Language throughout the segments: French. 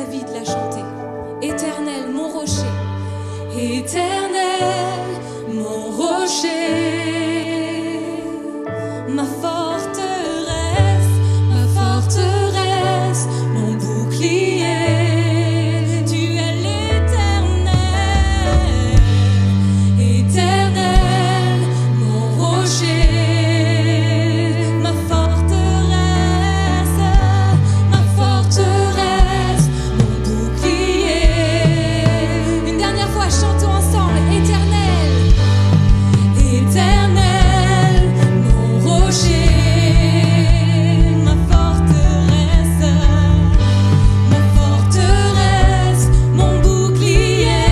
David l'a chanté. Éternel, mon rocher. Éternel, mon rocher, ma forteresse, mon bouclier. Tu es l'éternel, éternel, mon rocher, ma forteresse, mon bouclier. Une dernière fois, chantons ensemble. Éternel, éternel, mon rocher, ma forteresse, mon bouclier.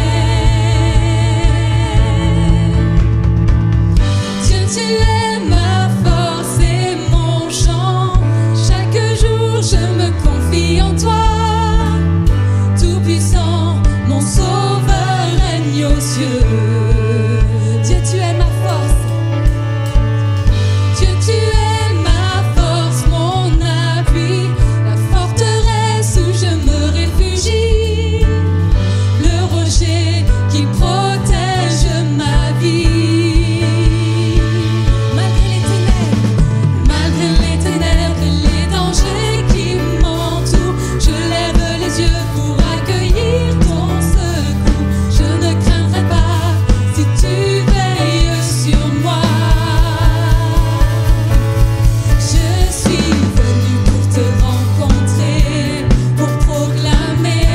Dieu, tu es ma force et mon chant. Chaque jour, je me confie en toi. Tout-puissant, mon sauveur règne aux cieux. Dieu, tu es ma force. Dieu, tu es ma force, mon appui, la forteresse où je me réfugie, le rocher qui protège ma vie. Malgré les ténèbres et les dangers qui m'entourent, je lève les yeux pour accueillir ton secours. Je ne craindrai pas si tu veilles sur moi. Je suis venu pour te rencontrer, pour proclamer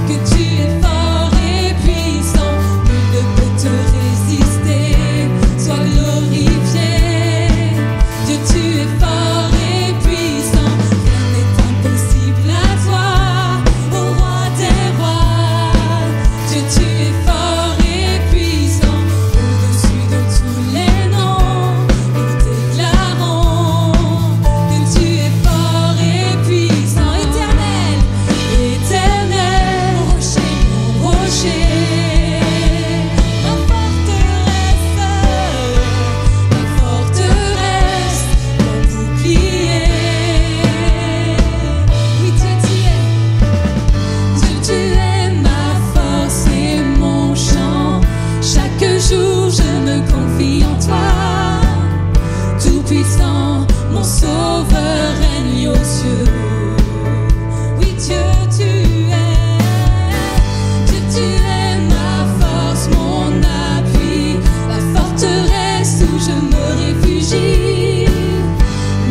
que tu es fort et puissant. Nul ne peut te résister, sois glorifié. Dieu, tu es fort et puissant, rien n'est impossible à toi, ô roi des rois. Dieu, tu es fort et puissant, au-dessus de tous les noms, nous déclarons que tu es fort et puissant. Éternel, éternel, mon rocher, ma forteresse, mon bouclier. Oui, Dieu, tu es ma force et mon chant. Chaque jour, je me confie en toi. Tout-puissant, mon sauveur règne aux cieux. Oui, Dieu, tu es ma force, mon appui, la forteresse où je me réfugie,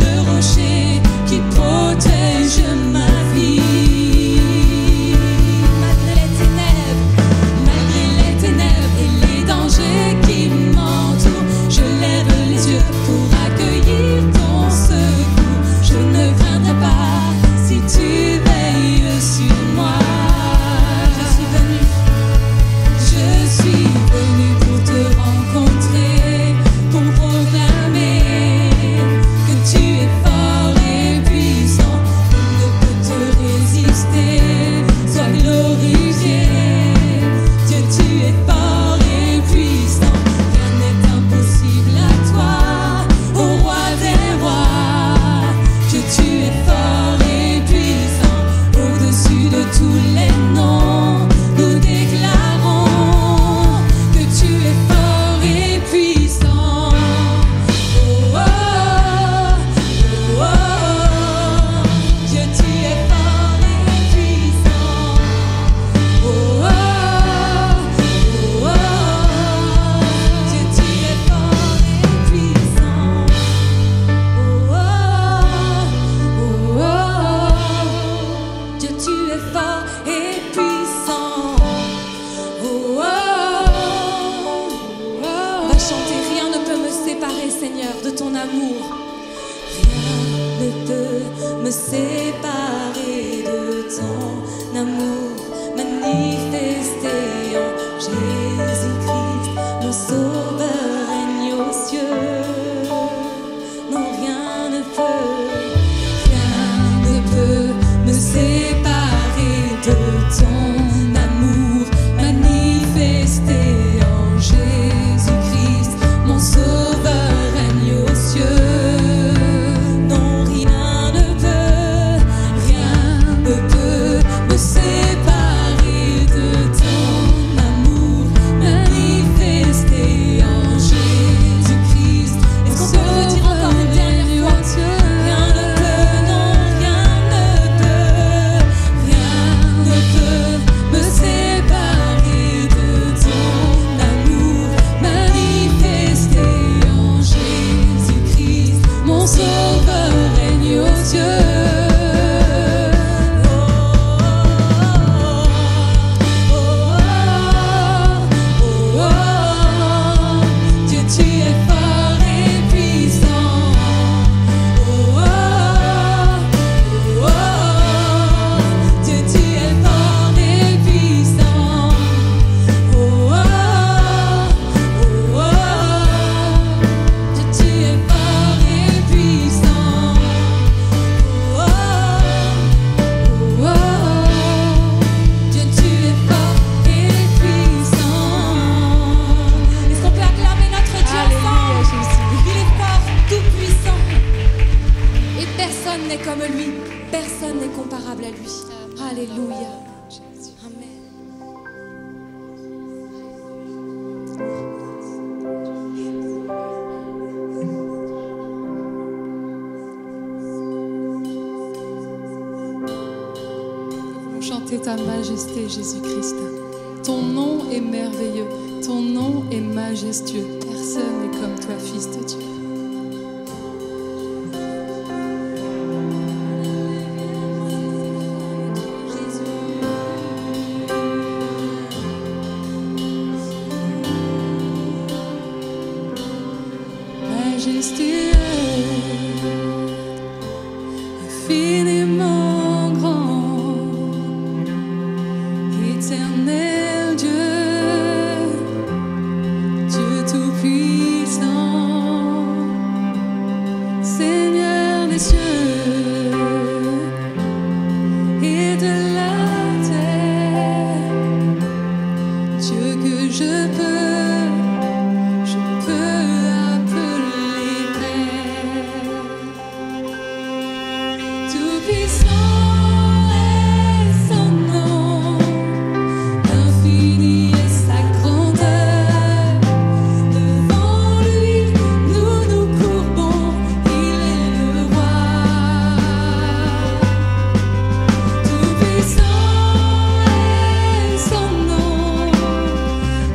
le rocher qui protège ma vie. Malgré les ténèbres et les dangers qui m'entourent, je lève les yeux pour accueillir ton secours. Je ne craindrai pas si tu veilles sur moi. Je suis venu pour te rencontrer, pour proclamer que tu es fort et puissant. Nul ne peut te résister, sois glorifié. Dieu, tu es fort et puissant, rien n'est impossible à toi, ô roi des rois. Dieu, tu es fort et puissant, au-dessus de tous les noms, nous déclarons que tu es fort et puissant. Oh, oh, oh, oh. Dieu, tu es fort et puissant. Oh, oh, oh, oh. Dieu, tu es fort et puissant. Oh, oh, oh, oh. Dieu, tu es fort et puissant. Oh, oh, oh. On va chanter. Rien ne peut me séparer, Seigneur, de ton amour. Rien ne peut me séparer de ton amour manifesté en Jésus-Christ, mon sauveur règne aux cieux. Non, rien ne peut me séparer de ton amour manifesté en Jésus-Christ, mon sauveur règne aux cieux. Non, rien ne peut me Alléluia. Amen. Nous voulons chanter ta majesté, Jésus-Christ. Ton nom est merveilleux, ton nom est majestueux. Personne n'est comme toi, Fils de Dieu. Majestueux, infiniment grand, éternel Dieu, Dieu tout-puissant, Seigneur des cieux et de la terre, Dieu que je peux appeler Père. Tout-puissant est son nom, infini est sa grandeur. Devant lui, nous nous courbons, il est le roi. Tout-puissant est son nom,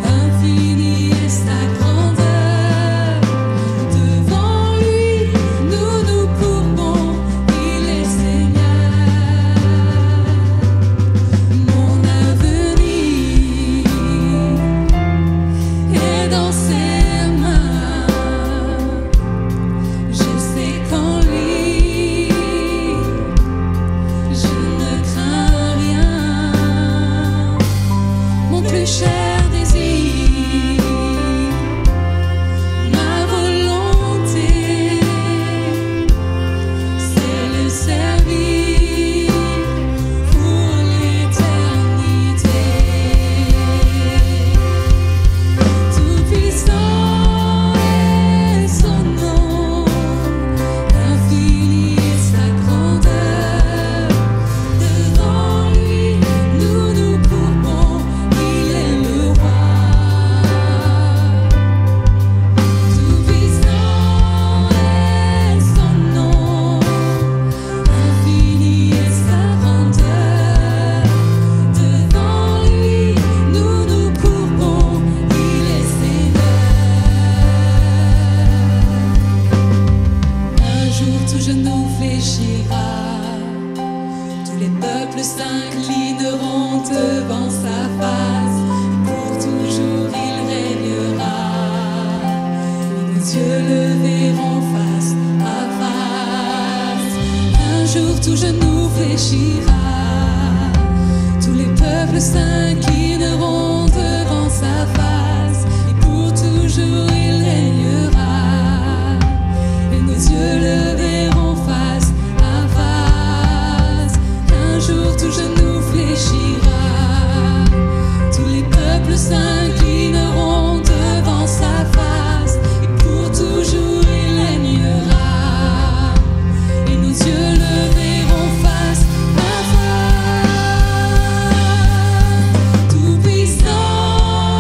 infini est sa grandeur. Devant lui, nous nous courbons, il est Seigneur. Mon avenir est dans ses mains. Je sais qu'en lui, je ne crains rien. Mon plus cher désir, ma volonté, c'est le servir pour l'éternité. Tout-puissant est son nom, infini est sa grandeur. Devant lui, nous nous courbons, il est le roi. Tout-puissant est son nom, infini est sa grandeur. Devant lui, nous nous courbons, il est Seigneur. Un jour tout genou fléchira, tous les peuples s'inclineront devant sa face. Pour toujours il régnera, et nos yeux le verront face à face. Un jour tout genou fléchira, tous les peuples s'inclineront devant sa face. Et pour toujours il régnera, et nos yeux le verront face à face. Un jour tout genou fléchira, tous les peuples s'inclineront devant sa face. Et pour toujours il régnera, et nos yeux le verront face à face. Tout-puissant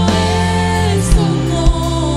est son nom,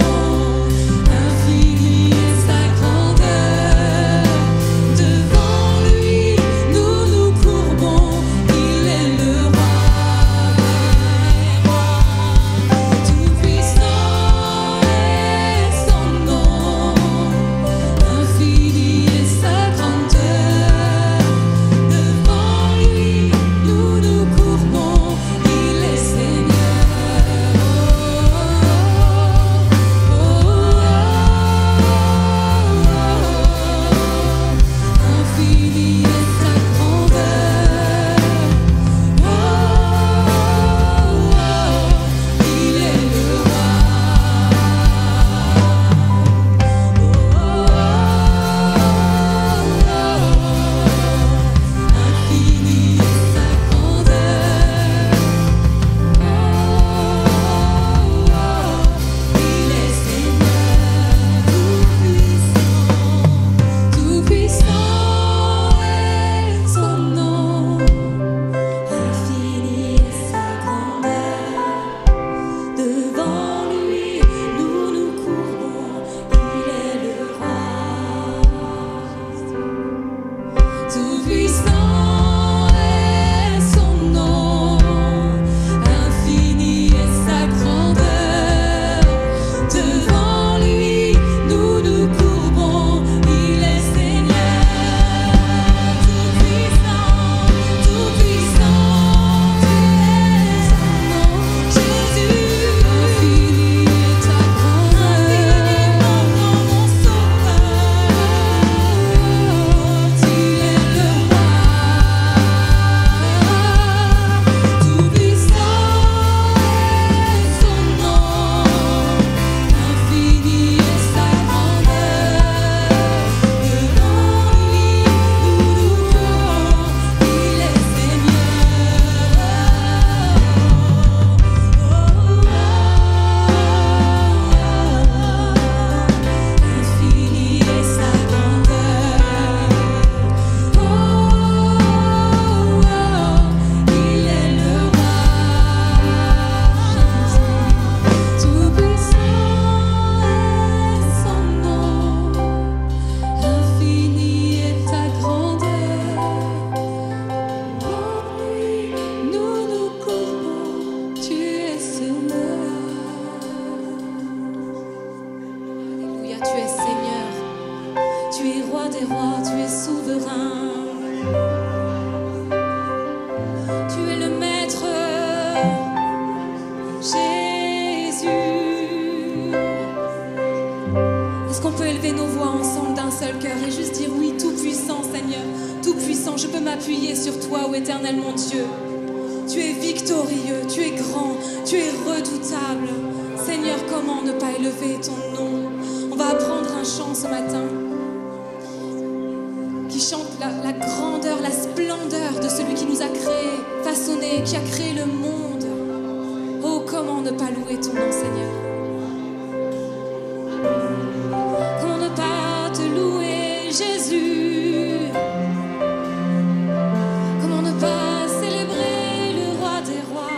seul cœur et juste dire oui, tout-puissant Seigneur, tout-puissant, je peux m'appuyer sur toi, ô éternel mon Dieu. Tu es victorieux, tu es grand, tu es redoutable. Seigneur, comment ne pas élever ton nom? On va apprendre un chant ce matin qui chante la grandeur, la splendeur de celui qui nous a créés, façonnés, qui a créé le monde. Oh, comment ne pas louer ton nom, Seigneur? Comment ne pas te louer, Jésus? Comment ne pas célébrer le roi des rois?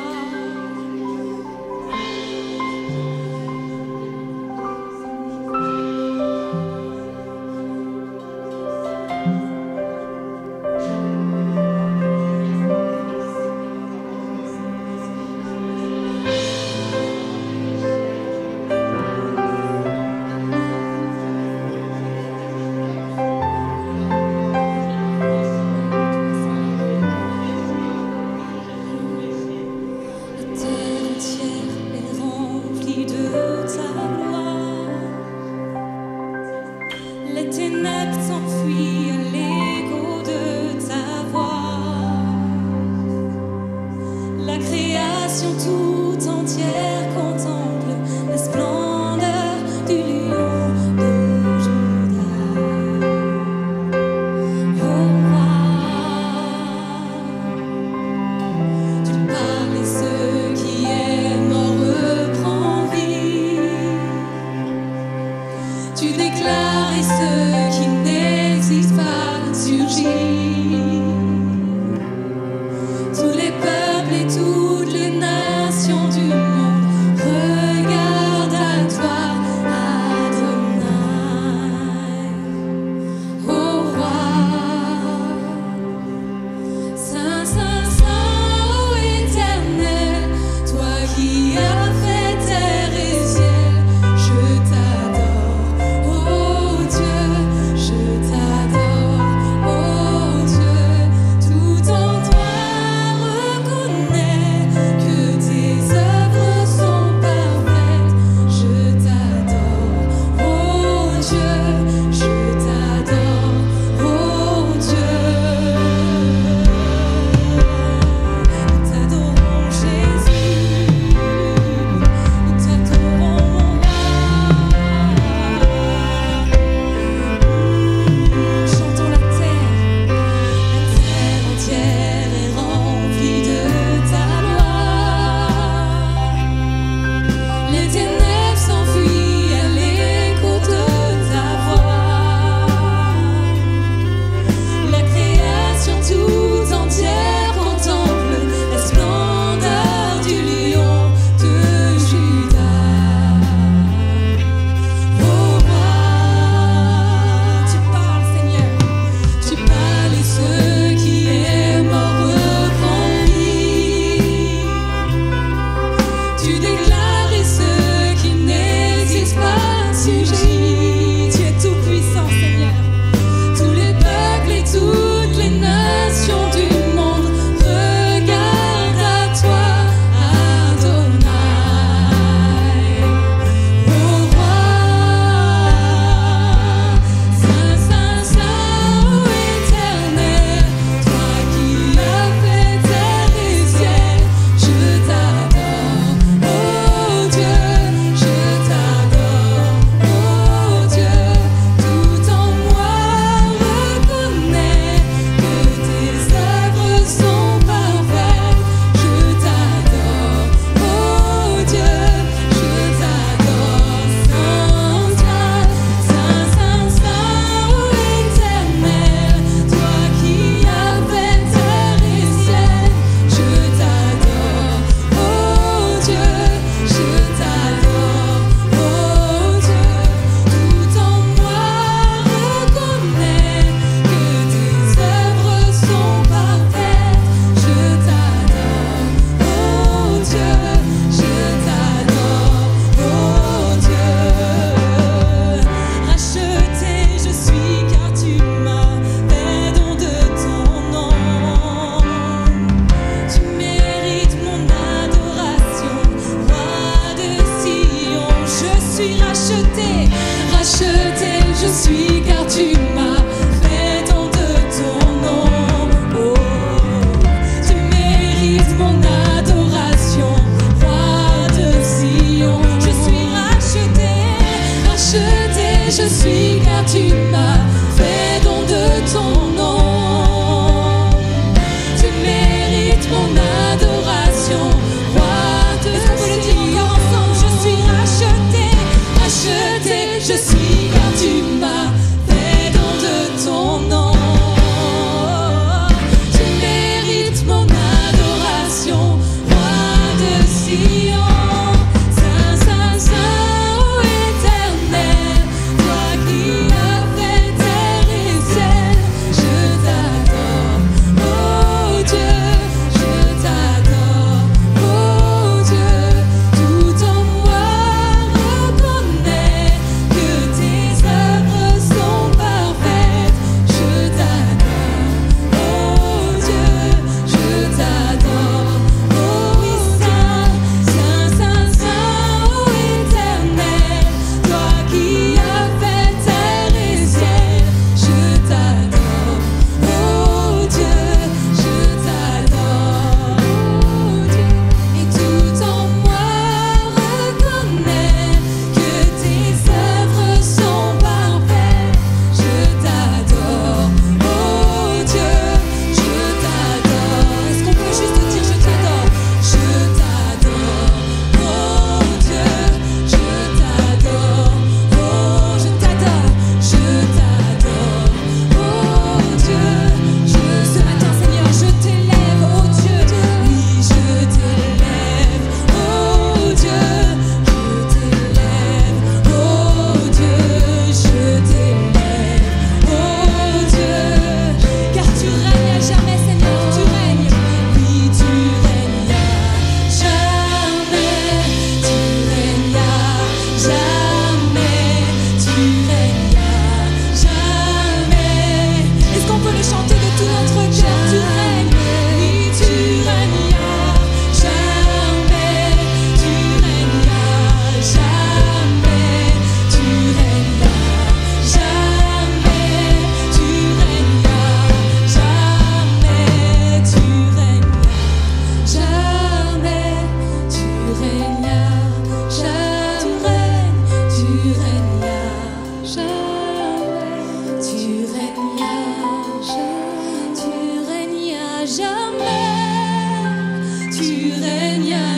Tous les peuples et toutes les nations du monde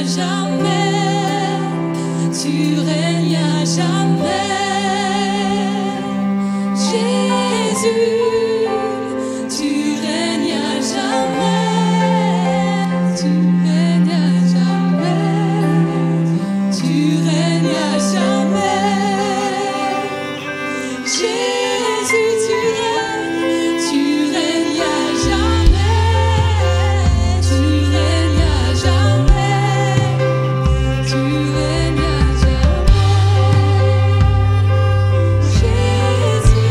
à jamais, tu règnes à jamais. Jésus, tu règnes à jamais, tu règnes à jamais, tu règnes à jamais. Jésus, tu règnes à jamais, tu règnes à jamais, tu règnes à jamais. Jésus,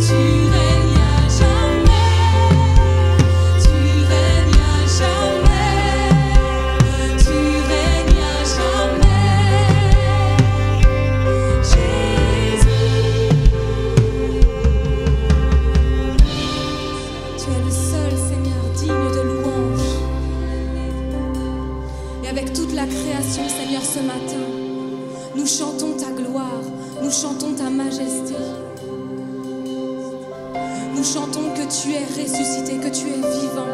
tu règnes à jamais, tu règnes à jamais, tu règnes à jamais. Jésus, tu es le seul Seigneur digne de louange. Et avec toute la création, Seigneur, ce matin, nous chantons ta gloire, nous chantons ta majesté. Nous chantons que tu es ressuscité, que tu es vivant.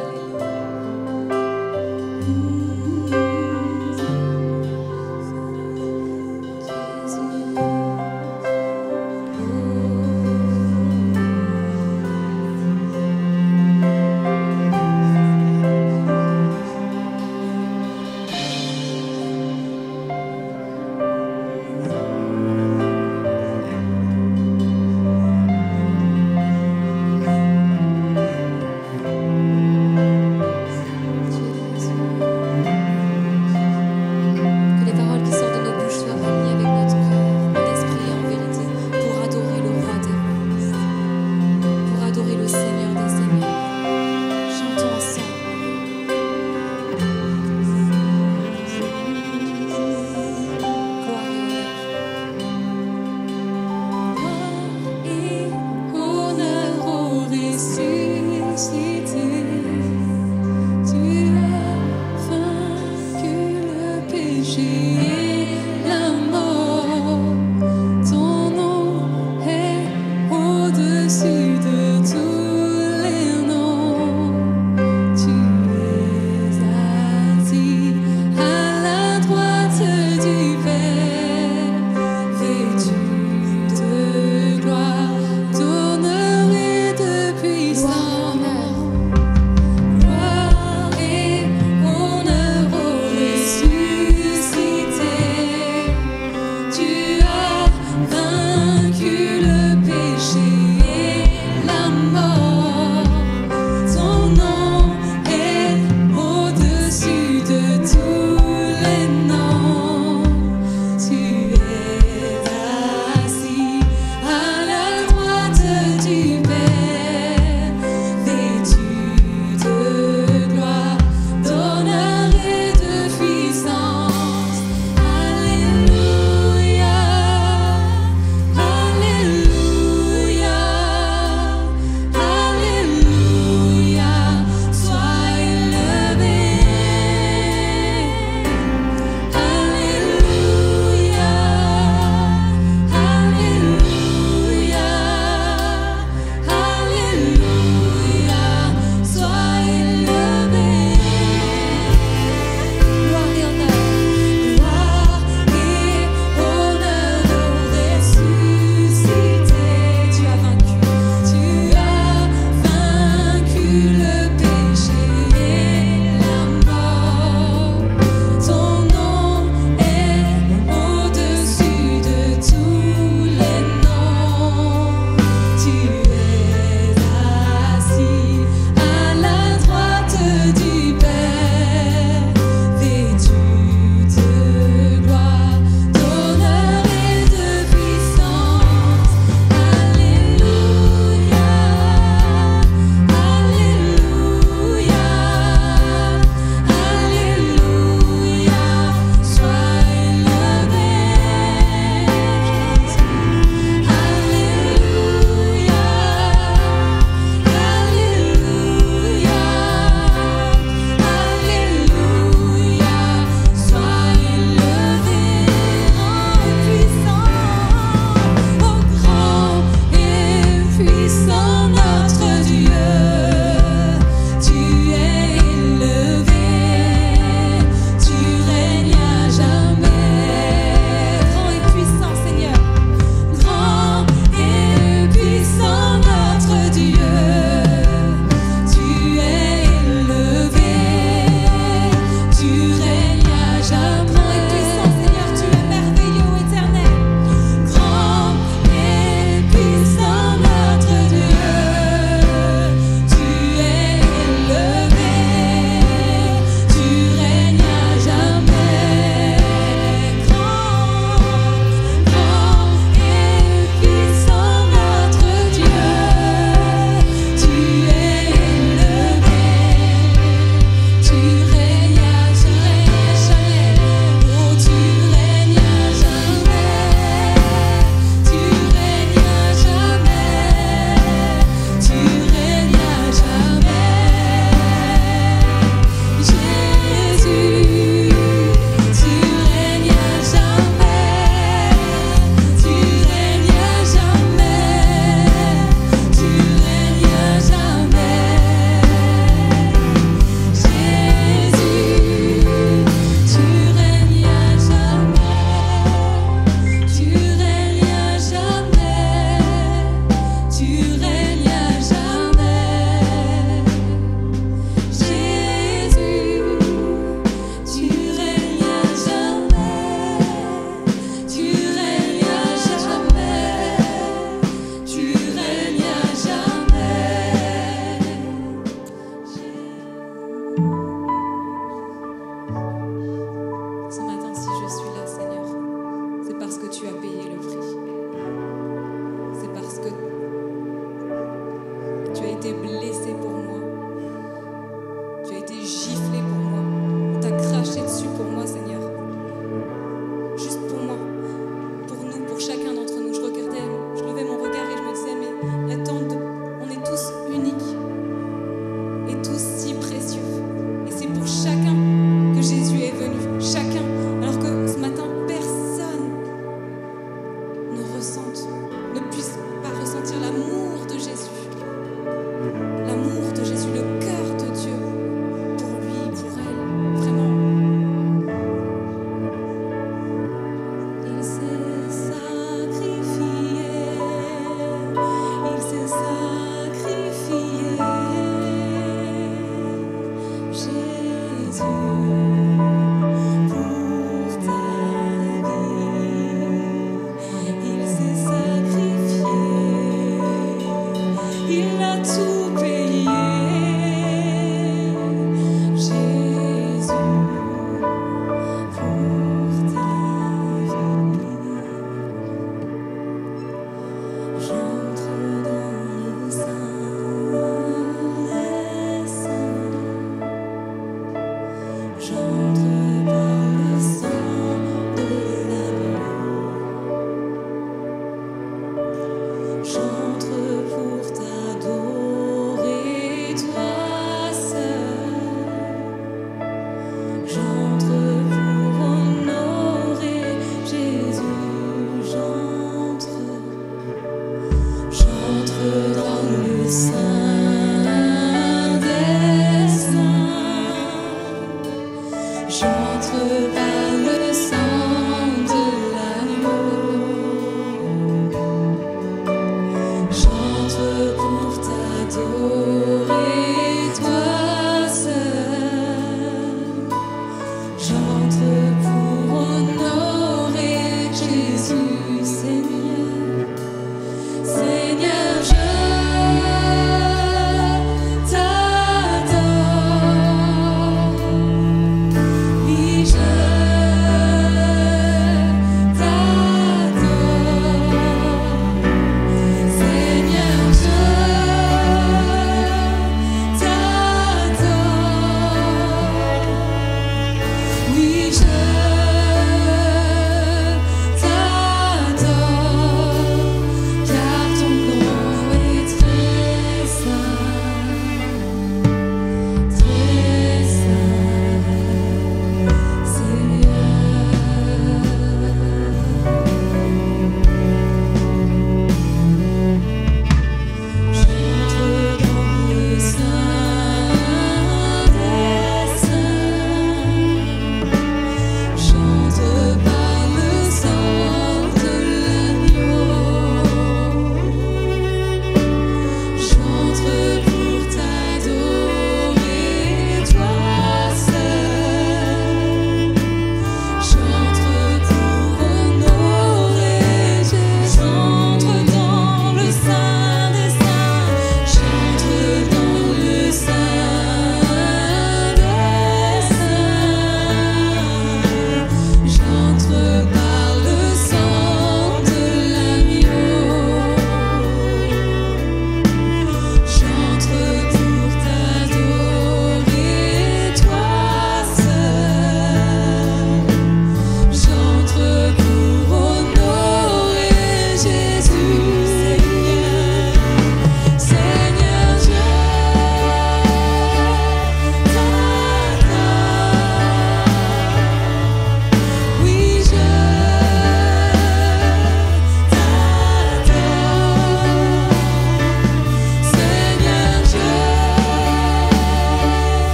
Je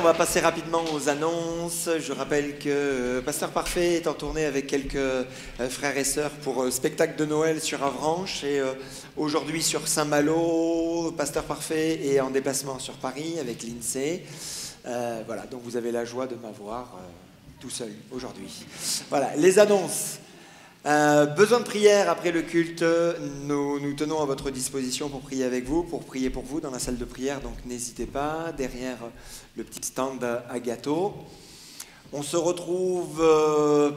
va passer rapidement aux annonces. Je rappelle que Pasteur Parfait est en tournée avec quelques frères et sœurs pour spectacle de Noël sur Avranches. Et aujourd'hui sur Saint-Malo, Pasteur Parfait est en déplacement sur Paris avec l'INSEE. Voilà, donc vous avez la joie de m'avoir tout seul aujourd'hui. Voilà, les annonces. Besoin de prière après le culte, nous tenons à votre disposition pour prier avec vous, pour prier pour vous dans la salle de prière, donc n'hésitez pas, derrière le petit stand à gâteau. On se retrouve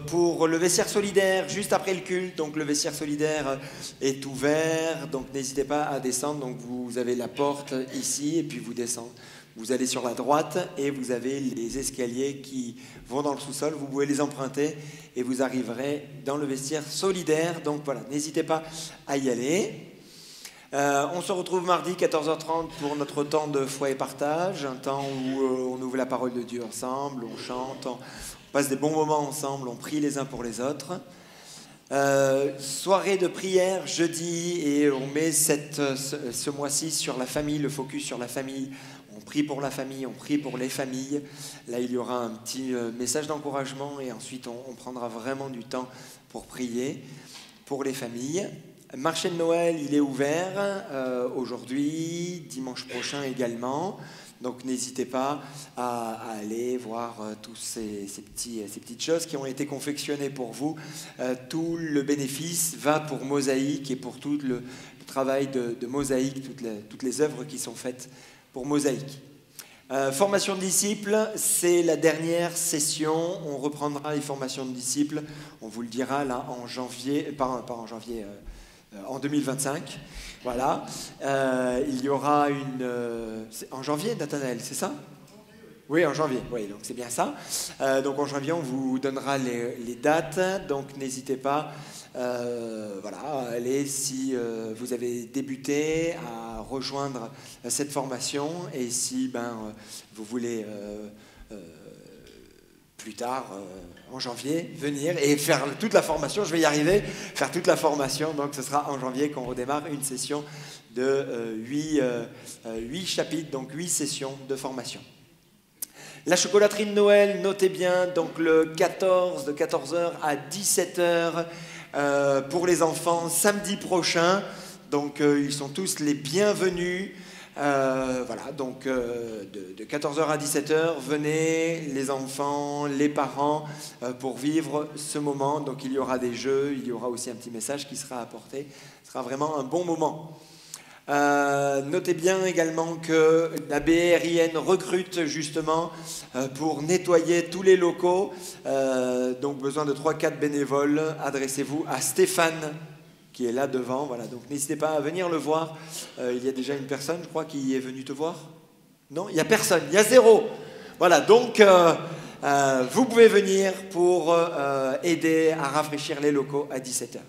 pour le vestiaire solidaire juste après le culte, donc le vestiaire solidaire est ouvert, donc n'hésitez pas à descendre, donc vous avez la porte ici et puis vous descendez. Vous allez sur la droite et vous avez les escaliers qui vont dans le sous-sol. Vous pouvez les emprunter et vous arriverez dans le vestiaire solidaire. Donc voilà, n'hésitez pas à y aller. On se retrouve mardi 14h30 pour notre temps de foi et partage, un temps où on ouvre la parole de Dieu ensemble, on chante, on passe des bons moments ensemble, on prie les uns pour les autres. Soirée de prière jeudi et on met ce mois-ci sur la famille, le focus sur la famille. On prie pour la famille, on prie pour les familles. Là, il y aura un petit message d'encouragement et ensuite, on prendra vraiment du temps pour prier pour les familles. Marché de Noël, il est ouvert aujourd'hui, dimanche prochain également. Donc, n'hésitez pas à aller voir toutes ces petites choses qui ont été confectionnées pour vous. Tout le bénéfice va pour Mosaïque et pour tout le travail de Mosaïque, toutes les œuvres qui sont faites pour Mosaïque. Formation de disciples, c'est la dernière session. On reprendra les formations de disciples. On vous le dira là en janvier, pas en janvier, en 2025. Voilà. Il y aura en janvier, Nathanaël, c'est ça ? Oui, en janvier. Oui, donc c'est bien ça. Donc en janvier, on vous donnera les dates. Donc n'hésitez pas. Voilà, allez, si vous avez débuté, à rejoindre cette formation et si vous voulez plus tard, en janvier, venir et faire toute la formation, je vais y arriver, faire toute la formation, donc ce sera en janvier qu'on redémarre une session de 8 chapitres, donc 8 sessions de formation. La chocolaterie de Noël, notez bien, donc le 14, de 14h à 17h, pour les enfants samedi prochain, donc ils sont tous les bienvenus. Voilà, donc de 14h à 17h, venez les enfants, les parents pour vivre ce moment. Donc il y aura des jeux, il y aura aussi un petit message qui sera apporté. Ce sera vraiment un bon moment. Notez bien également que la BRIN recrute justement pour nettoyer tous les locaux. Donc besoin de 3-4 bénévoles. Adressez-vous à Stéphane qui est là devant. Voilà, donc n'hésitez pas à venir le voir. Il y a déjà une personne, je crois, qui est venue te voir. Non, il n'y a personne, il y a 0. Voilà, donc vous pouvez venir pour aider à rafraîchir les locaux à 17h.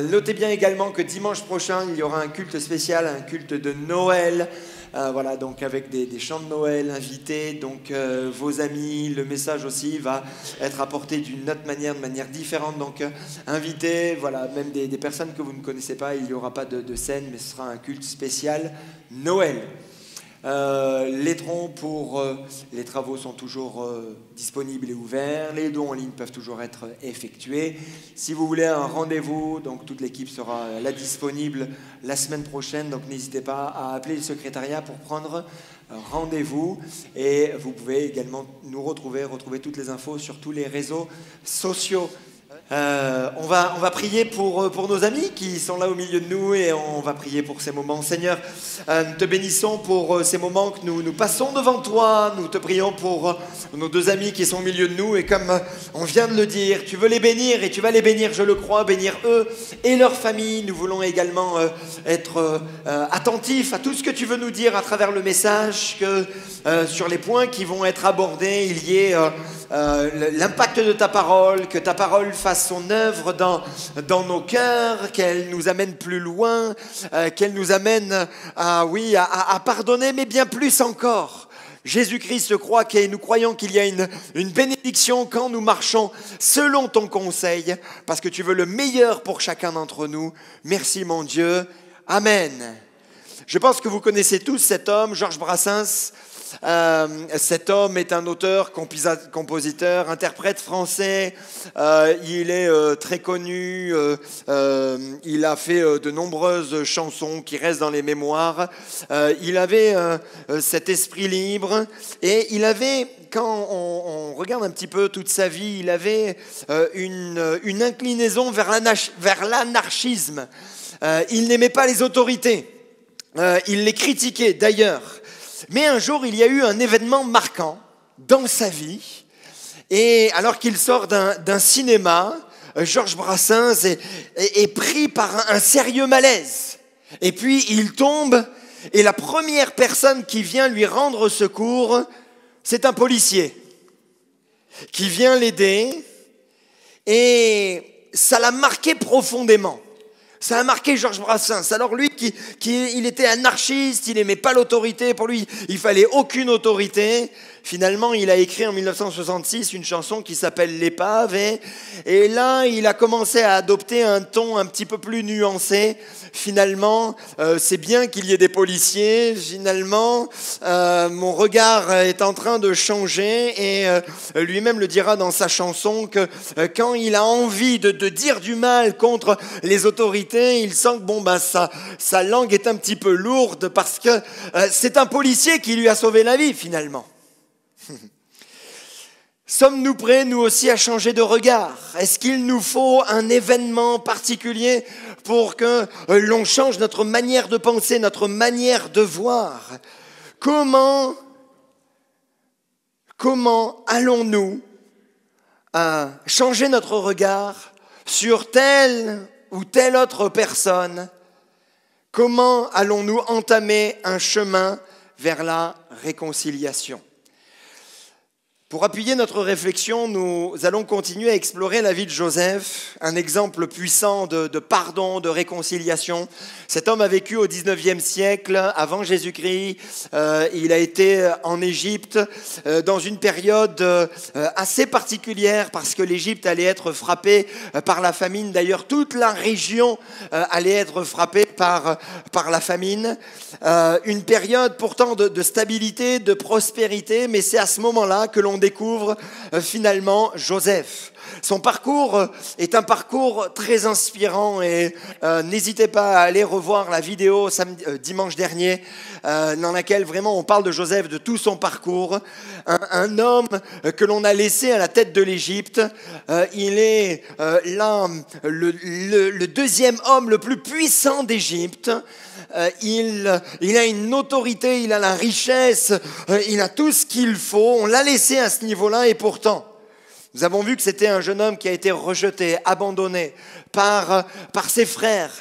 Notez bien également que dimanche prochain, il y aura un culte spécial, un culte de Noël. Voilà, donc avec des chants de Noël invités, donc vos amis, le message aussi va être apporté d'une autre manière, de manière différente. Donc invitez, voilà, même des personnes que vous ne connaissez pas, il n'y aura pas de scène, mais ce sera un culte spécial Noël. Les troncs pour les travaux sont toujours disponibles et ouverts. Les dons en ligne peuvent toujours être effectués. Si vous voulez un rendez-vous, donc toute l'équipe sera là disponible la semaine prochaine. Donc n'hésitez pas à appeler le secrétariat pour prendre rendez-vous. Et vous pouvez également nous retrouver toutes les infos sur tous les réseaux sociaux. On va prier pour nos amis qui sont là au milieu de nous et on va prier pour ces moments. Seigneur, nous te bénissons pour ces moments que nous passons devant toi. Nous te prions pour nos 2 amis qui sont au milieu de nous et comme on vient de le dire, tu veux les bénir et tu vas les bénir, je le crois, bénir eux et leur famille. Nous voulons également être attentifs à tout ce que tu veux nous dire à travers le message, que sur les points qui vont être abordés, il y ait l'impact de ta parole, que ta parole fasse son œuvre dans nos cœurs, qu'elle nous amène plus loin, qu'elle nous amène à pardonner, mais bien plus encore. Jésus-Christ croit et nous croyons qu'il y a une bénédiction quand nous marchons selon ton conseil, parce que tu veux le meilleur pour chacun d'entre nous. Merci mon Dieu. Amen. Je pense que vous connaissez tous cet homme, Georges Brassens. Cet homme est un auteur, compositeur, interprète français. Il est très connu. Il a fait de nombreuses chansons qui restent dans les mémoires. Il avait cet esprit libre et il avait, quand on regarde un petit peu toute sa vie, il avait une inclinaison vers l'anarchisme. Il n'aimait pas les autorités. Il les critiquait d'ailleurs. Mais un jour, il y a eu un événement marquant dans sa vie. Et alors qu'il sort d'un cinéma, Georges Brassens est pris par un sérieux malaise. Et puis il tombe, et la première personne qui vient lui rendre secours, c'est un policier qui vient l'aider. Et ça l'a marqué profondément. Ça a marqué Georges Brassens. Alors lui, il était anarchiste, il n'aimait pas l'autorité. Pour lui, il fallait aucune autorité. Finalement, il a écrit en 1966 une chanson qui s'appelle L'Épave. Et là, il a commencé à adopter un ton un petit peu plus nuancé. Finalement, c'est bien qu'il y ait des policiers. Finalement, mon regard est en train de changer. Et lui-même le dira dans sa chanson que quand il a envie de dire du mal contre les autorités, il sent que sa langue est un petit peu lourde parce que c'est un policier qui lui a sauvé la vie finalement. Sommes-nous prêts, nous aussi, à changer de regard? Est-ce qu'il nous faut un événement particulier pour que l'on change notre manière de penser, notre manière de voir? Comment allons-nous changer notre regard sur telle ou telle autre personne? Comment allons-nous entamer un chemin vers la réconciliation? Pour appuyer notre réflexion, nous allons continuer à explorer la vie de Joseph, un exemple puissant de pardon, de réconciliation. Cet homme a vécu au 19e siècle, avant Jésus-Christ. Il a été en Égypte dans une période assez particulière parce que l'Égypte allait être frappée par la famine. D'ailleurs, toute la région allait être frappée par la famine. Une période pourtant de stabilité, de prospérité, mais c'est à ce moment-là que l'on découvre finalement Joseph. Son parcours est un parcours très inspirant et n'hésitez pas à aller revoir la vidéo dimanche dernier dans laquelle vraiment on parle de Joseph, de tout son parcours. Un homme que l'on a laissé à la tête de l'Égypte. Il est là le deuxième homme le plus puissant d'Égypte. Il a une autorité, il a la richesse, il a tout ce qu'il faut. On l'a laissé à ce niveau-là et pourtant, nous avons vu que c'était un jeune homme qui a été rejeté, abandonné par ses frères.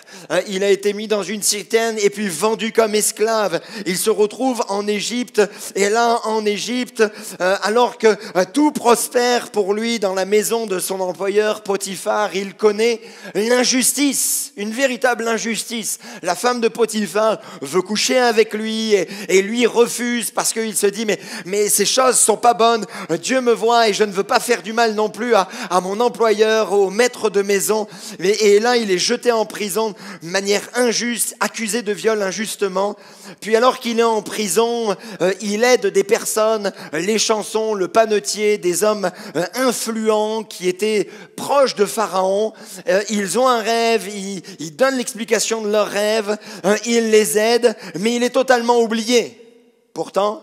Il a été mis dans une citerne et puis vendu comme esclave. Il se retrouve en Égypte et là, en Égypte, alors que tout prospère pour lui dans la maison de son employeur Potiphar, il connaît l'injustice, une véritable injustice. La femme de Potiphar veut coucher avec lui et lui refuse parce qu'il se dit mais ces choses sont pas bonnes. Dieu me voit et je ne veux pas faire du mal non plus à mon employeur, au maître de maison. Et là, il est jeté en prison de manière injuste, accusé de viol injustement. Puis alors qu'il est en prison, il aide des personnes, les chansons, le panetier, des hommes influents qui étaient proches de Pharaon. Ils ont un rêve, ils donnent l'explication de leur rêve, il les aide, mais il est totalement oublié. Pourtant,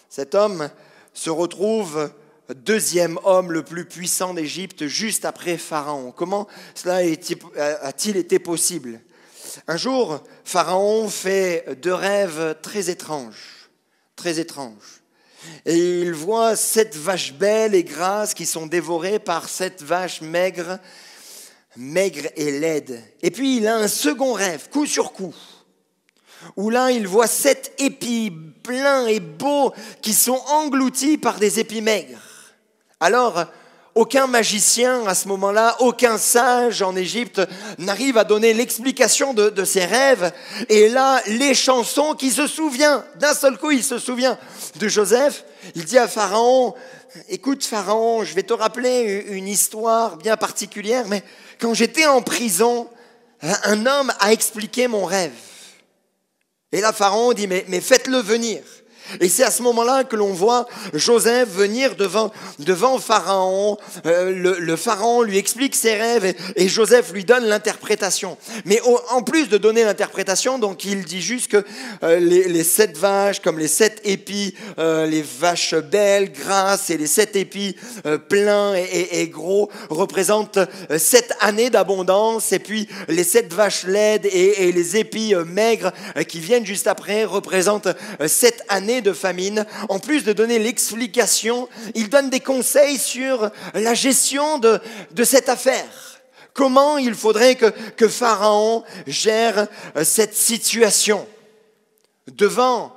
cet homme se retrouve deuxième homme le plus puissant d'Égypte, juste après Pharaon. Comment cela a-t-il été possible? Un jour, Pharaon fait deux rêves très étranges. Et il voit 7 vaches belles et grasses qui sont dévorées par 7 vaches maigres et laides. Et puis il a un second rêve, coup sur coup, où là il voit 7 épis pleins et beaux qui sont engloutis par des épis maigres. Alors, aucun magicien à ce moment-là, aucun sage en Égypte n'arrive à donner l'explication de ses rêves. Et là, les chansons qui se souvient, d'un seul coup, il se souvient de Joseph. Il dit à Pharaon, écoute Pharaon, je vais te rappeler une histoire bien particulière, mais quand j'étais en prison, un homme a expliqué mon rêve. Et là, Pharaon dit, mais faites-le venir. Et c'est à ce moment-là que l'on voit Joseph venir devant Pharaon. Le Pharaon lui explique ses rêves et Joseph lui donne l'interprétation. Mais en plus de donner l'interprétation, donc il dit juste que les 7 vaches, comme les 7 épis, les vaches belles, grasses, et les 7 épis pleins et gros représentent 7 années d'abondance. Et puis les 7 vaches laides et les épis maigres qui viennent juste après représentent 7 années de famine. En plus de donner l'explication, il donne des conseils sur la gestion de cette affaire. Comment il faudrait que Pharaon gère cette situation. Devant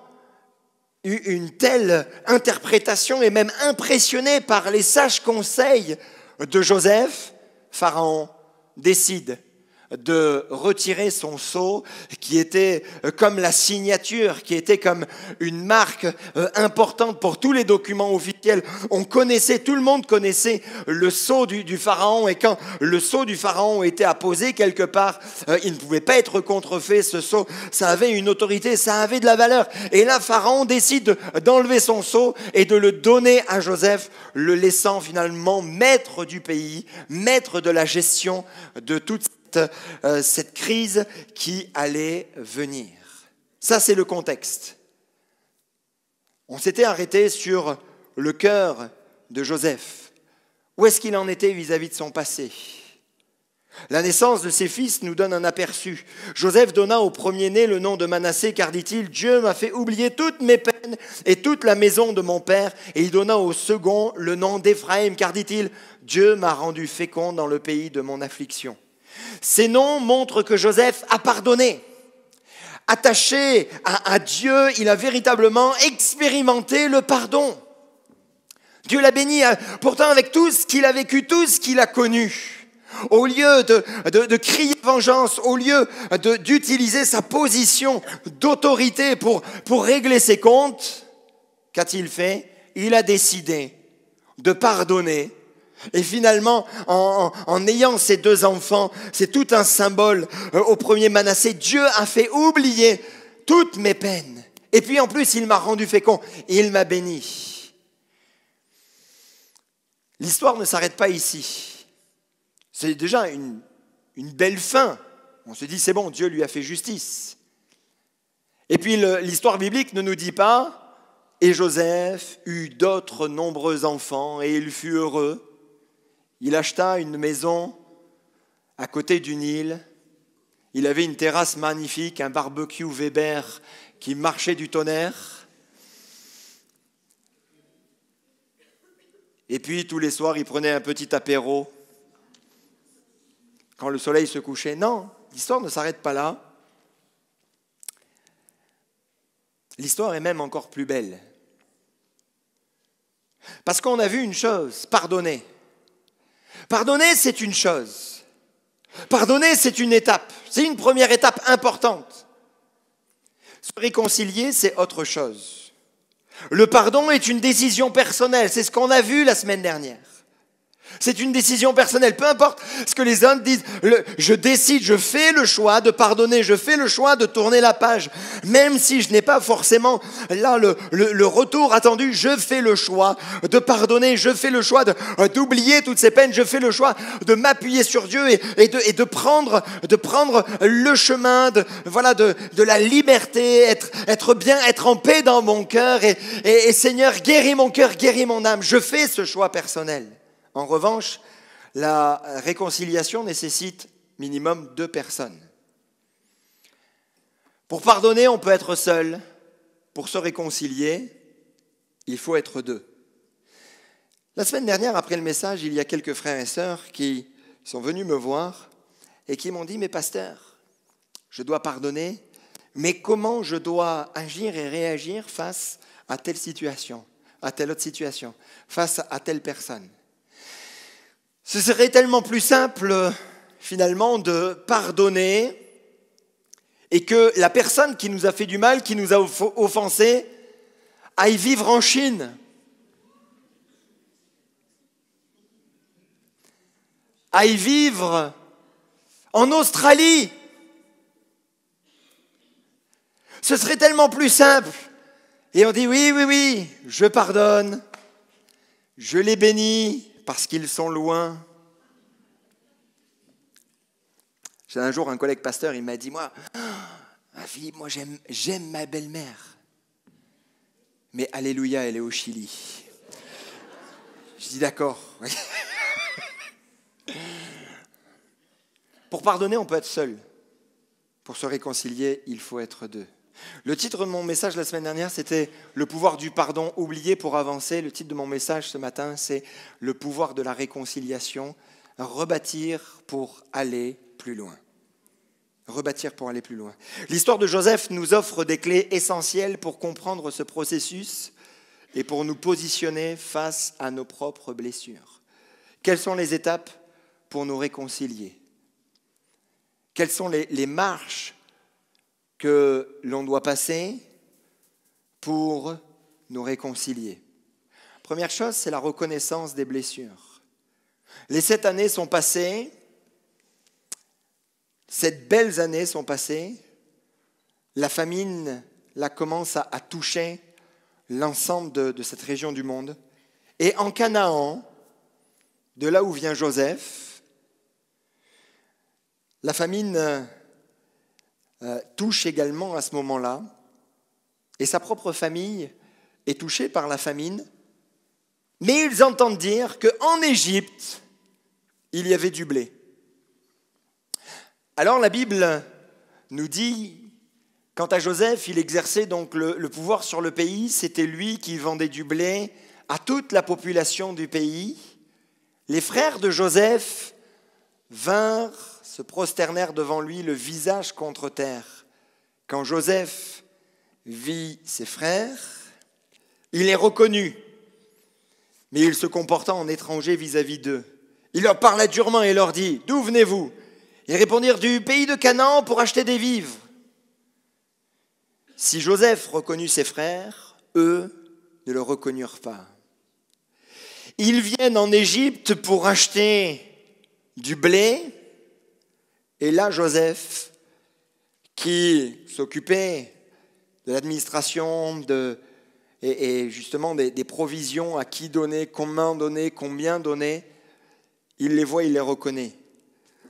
une telle interprétation et même impressionné par les sages conseils de Joseph, Pharaon décide de retirer son sceau qui était comme la signature, qui était comme une marque importante pour tous les documents officiels. Tout le monde connaissait le sceau du pharaon, et quand le sceau du pharaon était apposé quelque part, il ne pouvait pas être contrefait. Ce sceau, ça avait une autorité, ça avait de la valeur. Et là, Pharaon décide d'enlever son sceau et de le donner à Joseph, le laissant finalement maître du pays, maître de la gestion de toute cette crise qui allait venir. Ça, c'est le contexte. On s'était arrêté sur le cœur de Joseph. Où est-ce qu'il en était vis-à-vis de son passé ? La naissance de ses fils nous donne un aperçu. Joseph donna au premier-né le nom de Manassé, car, dit-il, Dieu m'a fait oublier toutes mes peines et toute la maison de mon père. Et il donna au second le nom d'Éphraïm, car, dit-il, Dieu m'a rendu fécond dans le pays de mon affliction. Ces noms montrent que Joseph a pardonné. Attaché à Dieu, il a véritablement expérimenté le pardon. Dieu l'a béni, pourtant avec tout ce qu'il a vécu, tout ce qu'il a connu. Au lieu de crier vengeance, au lieu d'utiliser sa position d'autorité pour régler ses comptes, qu'a-t-il fait ? Il a décidé de pardonner. Et finalement, en ayant ces 2 enfants, c'est tout un symbole. Au premier Manassé, Dieu a fait oublier toutes mes peines. Et puis en plus, il m'a rendu fécond, il m'a béni. L'histoire ne s'arrête pas ici. C'est déjà une belle fin. On se dit, c'est bon, Dieu lui a fait justice. Et puis l'histoire biblique ne nous dit pas, et Joseph eut d'autres nombreux enfants, et il fut heureux. Il acheta une maison à côté du Nil. Il avait une terrasse magnifique, un barbecue Weber qui marchait du tonnerre. Et puis, tous les soirs, il prenait un petit apéro quand le soleil se couchait. Non, l'histoire ne s'arrête pas là. L'histoire est même encore plus belle. Parce qu'on a vu une chose, pardonner. Pardonner, c'est une chose. Pardonner, c'est une étape. C'est une première étape importante. Se réconcilier, c'est autre chose. Le pardon est une décision personnelle. C'est ce qu'on a vu la semaine dernière. C'est une décision personnelle. Peu importe ce que les hommes disent, je décide, je fais le choix de pardonner, je fais le choix de tourner la page. Même si je n'ai pas forcément là le retour attendu, je fais le choix de pardonner, je fais le choix d'oublier toutes ces peines, je fais le choix de m'appuyer sur Dieu et de prendre le chemin de la liberté, être en paix dans mon cœur et Seigneur, guéris mon cœur, guéris mon âme. Je fais ce choix personnel. En revanche, la réconciliation nécessite minimum 2 personnes. Pour pardonner, on peut être seul. Pour se réconcilier, il faut être 2. La semaine dernière, après le message, il y a quelques frères et sœurs qui sont venus me voir et qui m'ont dit « Mais pasteur, je dois pardonner, mais comment je dois agir et réagir face à telle situation, à telle autre situation, face à telle personne ?» Ce serait tellement plus simple, finalement, de pardonner et que la personne qui nous a fait du mal, qui nous a offensés, aille vivre en Chine, aille vivre en Australie. Ce serait tellement plus simple. Et on dit oui, oui, oui, je pardonne, je les bénis parce qu'ils sont loin. J'ai un jour un collègue pasteur, il m'a dit, moi, Philippe, moi j'aime ma belle-mère. Mais alléluia, elle est au Chili. Je dis d'accord. Pour pardonner, on peut être seul. Pour se réconcilier, il faut être deux. Le titre de mon message la semaine dernière, c'était « Le pouvoir du pardon, oublié pour avancer ». Le titre de mon message ce matin, c'est « Le pouvoir de la réconciliation, rebâtir pour aller plus loin ». Rebâtir pour aller plus loin. L'histoire de Joseph nous offre des clés essentielles pour comprendre ce processus et pour nous positionner face à nos propres blessures. Quelles sont les étapes pour nous réconcilier ? Quelles sont les marches que l'on doit passer pour nous réconcilier? Première chose, c'est la reconnaissance des blessures. Les 7 années sont passées, 7 belles années sont passées, la famine là, commence à toucher l'ensemble de cette région du monde. Et en Canaan, de là où vient Joseph, la famine touche également à ce moment-là, et sa propre famille est touchée par la famine, mais ils entendent dire qu'en Égypte, il y avait du blé. Alors la Bible nous dit, quant à Joseph, il exerçait donc le pouvoir sur le pays, c'était lui qui vendait du blé à toute la population du pays. Les frères de Joseph vinrent, se prosternèrent devant lui, le visage contre terre. Quand Joseph vit ses frères, il les reconnut, mais il se comporta en étranger vis-à-vis d'eux. Il leur parla durement et leur dit, « D'où venez-vous » Ils répondirent, « Du pays de Canaan pour acheter des vivres. » Si Joseph reconnut ses frères, eux ne le reconnurent pas. Ils viennent en Égypte pour acheter du blé, et là Joseph, qui s'occupait de l'administration et justement des provisions, à qui donner, comment donner, combien donner, il les voit, il les reconnaît.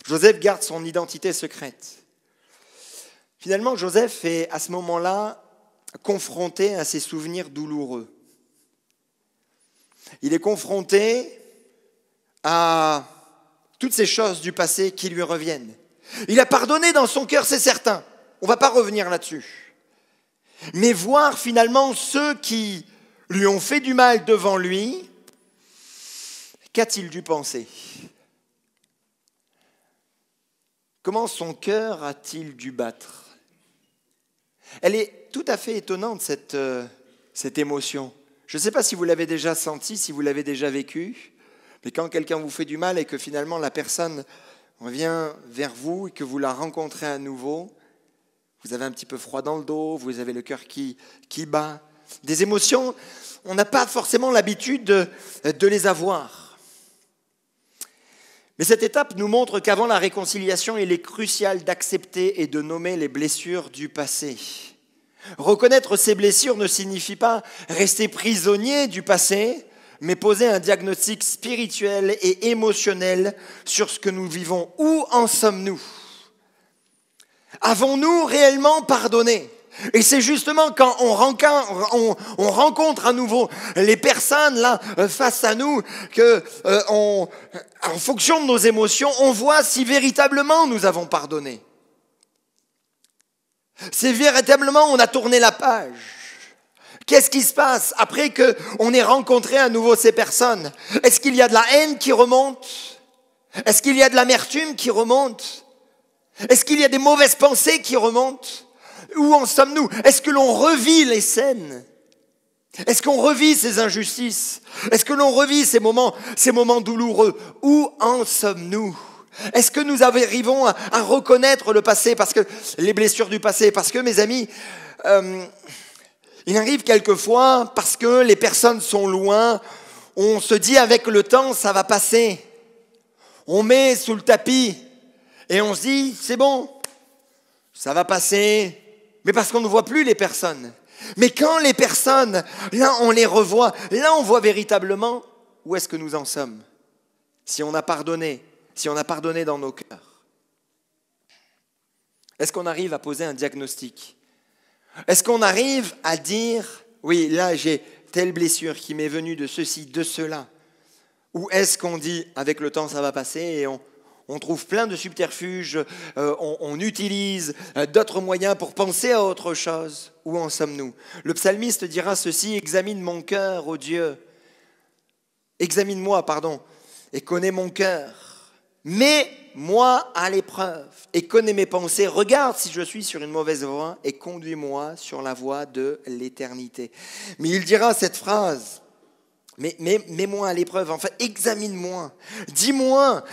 Joseph garde son identité secrète. Finalement, Joseph est à ce moment-là confronté à ses souvenirs douloureux. Il est confronté à toutes ces choses du passé qui lui reviennent. Il a pardonné dans son cœur, c'est certain. On ne va pas revenir là-dessus. Mais voir finalement ceux qui lui ont fait du mal devant lui, qu'a-t-il dû penser ? Comment son cœur a-t-il dû battre ? Elle est tout à fait étonnante, cette émotion. Je ne sais pas si vous l'avez déjà senti, si vous l'avez déjà vécu, mais quand quelqu'un vous fait du mal et que finalement la personne revient vers vous et que vous la rencontrez à nouveau, vous avez un petit peu froid dans le dos, vous avez le cœur qui bat. Des émotions, on n'a pas forcément l'habitude de les avoir. Mais cette étape nous montre qu'avant la réconciliation, il est crucial d'accepter et de nommer les blessures du passé. Reconnaître ces blessures ne signifie pas rester prisonnier du passé, mais poser un diagnostic spirituel et émotionnel sur ce que nous vivons. Où en sommes-nous ? Avons-nous réellement pardonné ? Et c'est justement quand on rencontre à nouveau les personnes là face à nous que en fonction de nos émotions, on voit si véritablement nous avons pardonné. Si véritablement on a tourné la page. Qu'est-ce qui se passe après qu'on ait rencontré à nouveau ces personnes ? Est-ce qu'il y a de la haine qui remonte ? Est-ce qu'il y a de l'amertume qui remonte ? Est-ce qu'il y a des mauvaises pensées qui remontent ? Où en sommes-nous ? Est-ce que l'on revit les scènes ? Est-ce qu'on revit ces injustices ? Est-ce que l'on revit ces moments douloureux ? Où en sommes-nous ? Est-ce que nous arrivons à reconnaître le passé, parce que les blessures du passé ? Parce que, mes amis, il arrive quelquefois, parce que les personnes sont loin, on se dit avec le temps, ça va passer. On met sous le tapis et on se dit, c'est bon, ça va passer. Mais parce qu'on ne voit plus les personnes. Mais quand les personnes, là on les revoit, là on voit véritablement où est-ce que nous en sommes. Si on a pardonné dans nos cœurs. Est-ce qu'on arrive à poser un diagnostic? Est-ce qu'on arrive à dire, oui, là j'ai telle blessure qui m'est venue de ceci, de cela? Ou est-ce qu'on dit, avec le temps ça va passer et on trouve plein de subterfuges, on utilise d'autres moyens pour penser à autre chose? Où en sommes-nous? Le psalmiste dira ceci: examine mon cœur, ô Dieu. Examine-moi, et connais mon cœur. Mets-moi à l'épreuve et connais mes pensées. Regarde si je suis sur une mauvaise voie et conduis-moi sur la voie de l'éternité. Mais il dira cette phrase: mets-moi à l'épreuve, enfin examine-moi, dis-moi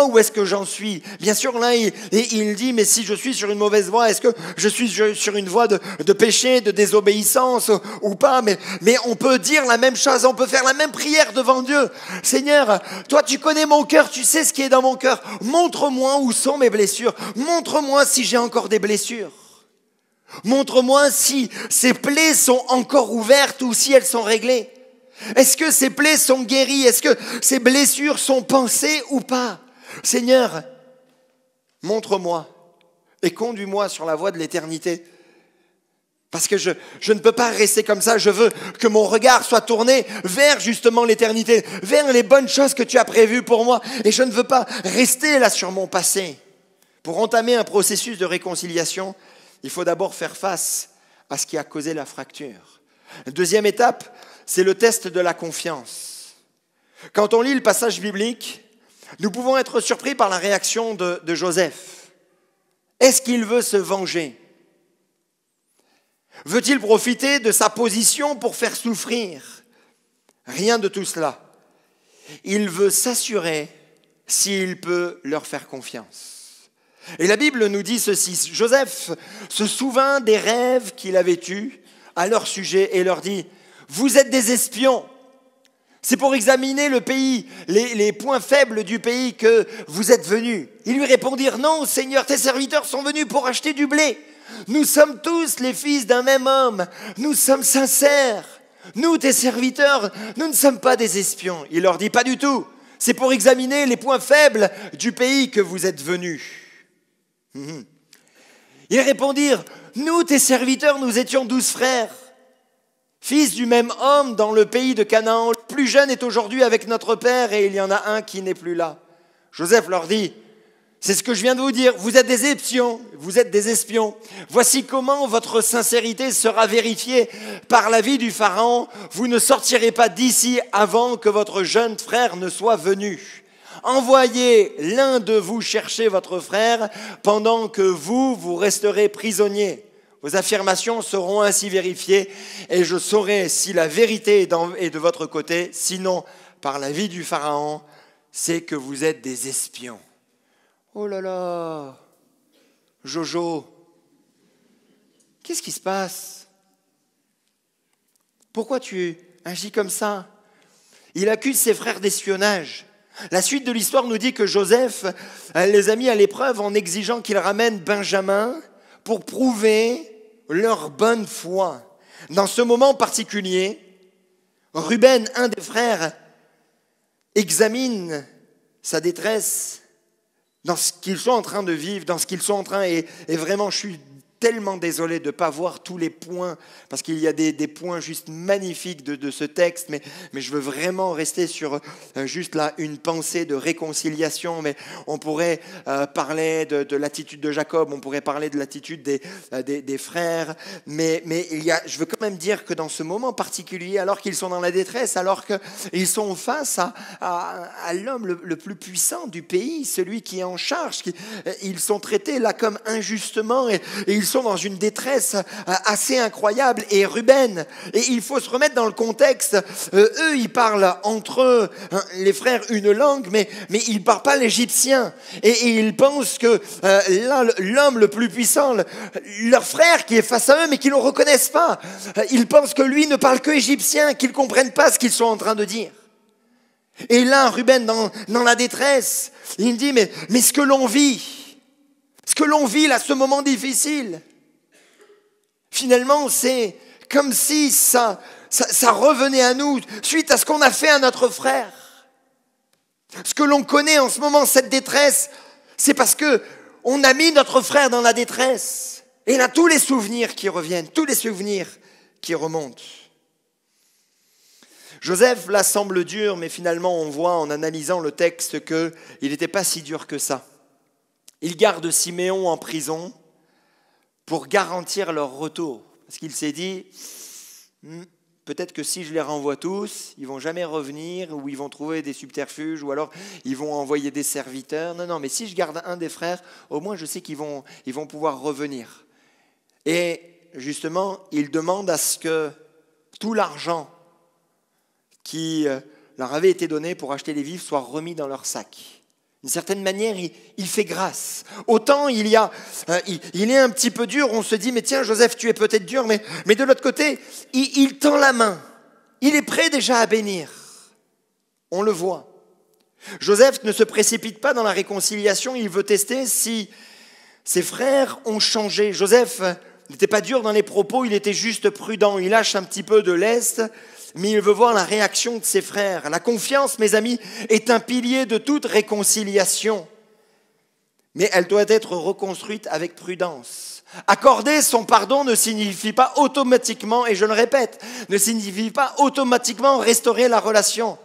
où est-ce que j'en suis. Bien sûr, là, il dit, mais si je suis sur une mauvaise voie, est-ce que je suis sur une voie de péché, de désobéissance ou pas? Mais on peut dire la même chose, on peut faire la même prière devant Dieu. Seigneur, toi tu connais mon cœur, tu sais ce qui est dans mon cœur. Montre-moi où sont mes blessures, montre-moi si j'ai encore des blessures. Montre-moi si ces plaies sont encore ouvertes ou si elles sont réglées. Est-ce que ces plaies sont guéries? Est-ce que ces blessures sont pansées ou pas? Seigneur, montre-moi et conduis-moi sur la voie de l'éternité. Parce que je ne peux pas rester comme ça. Je veux que mon regard soit tourné vers justement l'éternité, vers les bonnes choses que tu as prévues pour moi. Et je ne veux pas rester là sur mon passé. Pour entamer un processus de réconciliation, il faut d'abord faire face à ce qui a causé la fracture. Deuxième étape, c'est le test de la confiance. Quand on lit le passage biblique, nous pouvons être surpris par la réaction de Joseph. Est-ce qu'il veut se venger? Veut-il profiter de sa position pour faire souffrir? Rien de tout cela. Il veut s'assurer s'il peut leur faire confiance. Et la Bible nous dit ceci: Joseph se souvint des rêves qu'il avait eus à leur sujet et leur dit: vous êtes des espions. C'est pour examiner le pays, les points faibles du pays que vous êtes venus. Ils lui répondirent: non, Seigneur, tes serviteurs sont venus pour acheter du blé. Nous sommes tous les fils d'un même homme. Nous sommes sincères. Nous, tes serviteurs, nous ne sommes pas des espions. Il leur dit: pas du tout. C'est pour examiner les points faibles du pays que vous êtes venus. Ils répondirent: nous, tes serviteurs, nous étions 12 frères. Fils du même homme dans le pays de Canaan. Le plus jeune est aujourd'hui avec notre père et il y en a un qui n'est plus là. Joseph leur dit: c'est ce que je viens de vous dire, vous êtes des espions, vous êtes des espions. Voici comment votre sincérité sera vérifiée par la vie du Pharaon. Vous ne sortirez pas d'ici avant que votre jeune frère ne soit venu. Envoyez l'un de vous chercher votre frère pendant que vous resterez prisonniers. Vos affirmations seront ainsi vérifiées et je saurai si la vérité est de votre côté. Sinon, par la vie du Pharaon, c'est que vous êtes des espions. Oh là là, Jojo, qu'est-ce qui se passe? Pourquoi tu agis comme ça? Il accuse ses frères d'espionnage. La suite de l'histoire nous dit que Joseph les a mis à l'épreuve en exigeant qu'ils ramènent Benjamin pour prouver leur bonne foi. Dans ce moment particulier, Ruben, un des frères, examine sa détresse dans ce qu'ils sont en train de vivre, dans ce qu'ils sont en train, et vraiment je suis tellement désolé de ne pas voir tous les points, parce qu'il y a des points juste magnifiques de ce texte, mais je veux vraiment rester sur juste là une pensée de réconciliation. Mais on pourrait parler de l'attitude de Jacob, on pourrait parler de l'attitude des frères, mais je veux quand même dire que dans ce moment particulier, alors qu'ils sont dans la détresse, alors qu'ils sont face à l'homme le plus puissant du pays, celui qui est en charge, ils sont traités là comme injustement, et ils sont dans une détresse assez incroyable. Et Ruben, et il faut se remettre dans le contexte, eux ils parlent entre eux, les frères, une langue, mais ils ne parlent pas l'égyptien, et ils pensent que là, l'homme le plus puissant, leur frère qui est face à eux mais qu'ils ne le reconnaissent pas, ils pensent que lui ne parle que égyptien, qu'ils ne comprennent pas ce qu'ils sont en train de dire. Et là Ruben, dans la détresse, il dit mais ce que l'on vit là, ce moment difficile, finalement, c'est comme si ça revenait à nous suite à ce qu'on a fait à notre frère. Ce que l'on connaît en ce moment, cette détresse, c'est parce qu'on a mis notre frère dans la détresse. Et il a tous les souvenirs qui reviennent, tous les souvenirs qui remontent. Joseph, là, semble dur, mais finalement, on voit en analysant le texte qu'il n'était pas si dur que ça. Il garde Siméon en prison pour garantir leur retour. Parce qu'il s'est dit, peut-être que si je les renvoie tous, ils ne vont jamais revenir, ou ils vont trouver des subterfuges, ou alors ils vont envoyer des serviteurs. Non, mais si je garde un des frères, au moins je sais qu'ils vont pouvoir revenir. Et justement, il demande à ce que tout l'argent qui leur avait été donné pour acheter les vivres soit remis dans leur sac. D'une certaine manière, il fait grâce. Autant il est un petit peu dur, on se dit, mais tiens Joseph, tu es peut-être dur, mais de l'autre côté, il tend la main. Il est prêt déjà à bénir. On le voit. Joseph ne se précipite pas dans la réconciliation, il veut tester si ses frères ont changé. Joseph n'était pas dur dans les propos, il était juste prudent. Il lâche un petit peu de lest, mais il veut voir la réaction de ses frères. La confiance, mes amis, est un pilier de toute réconciliation. Mais elle doit être reconstruite avec prudence. Accorder son pardon ne signifie pas automatiquement, et je le répète, ne signifie pas automatiquement restaurer la relation.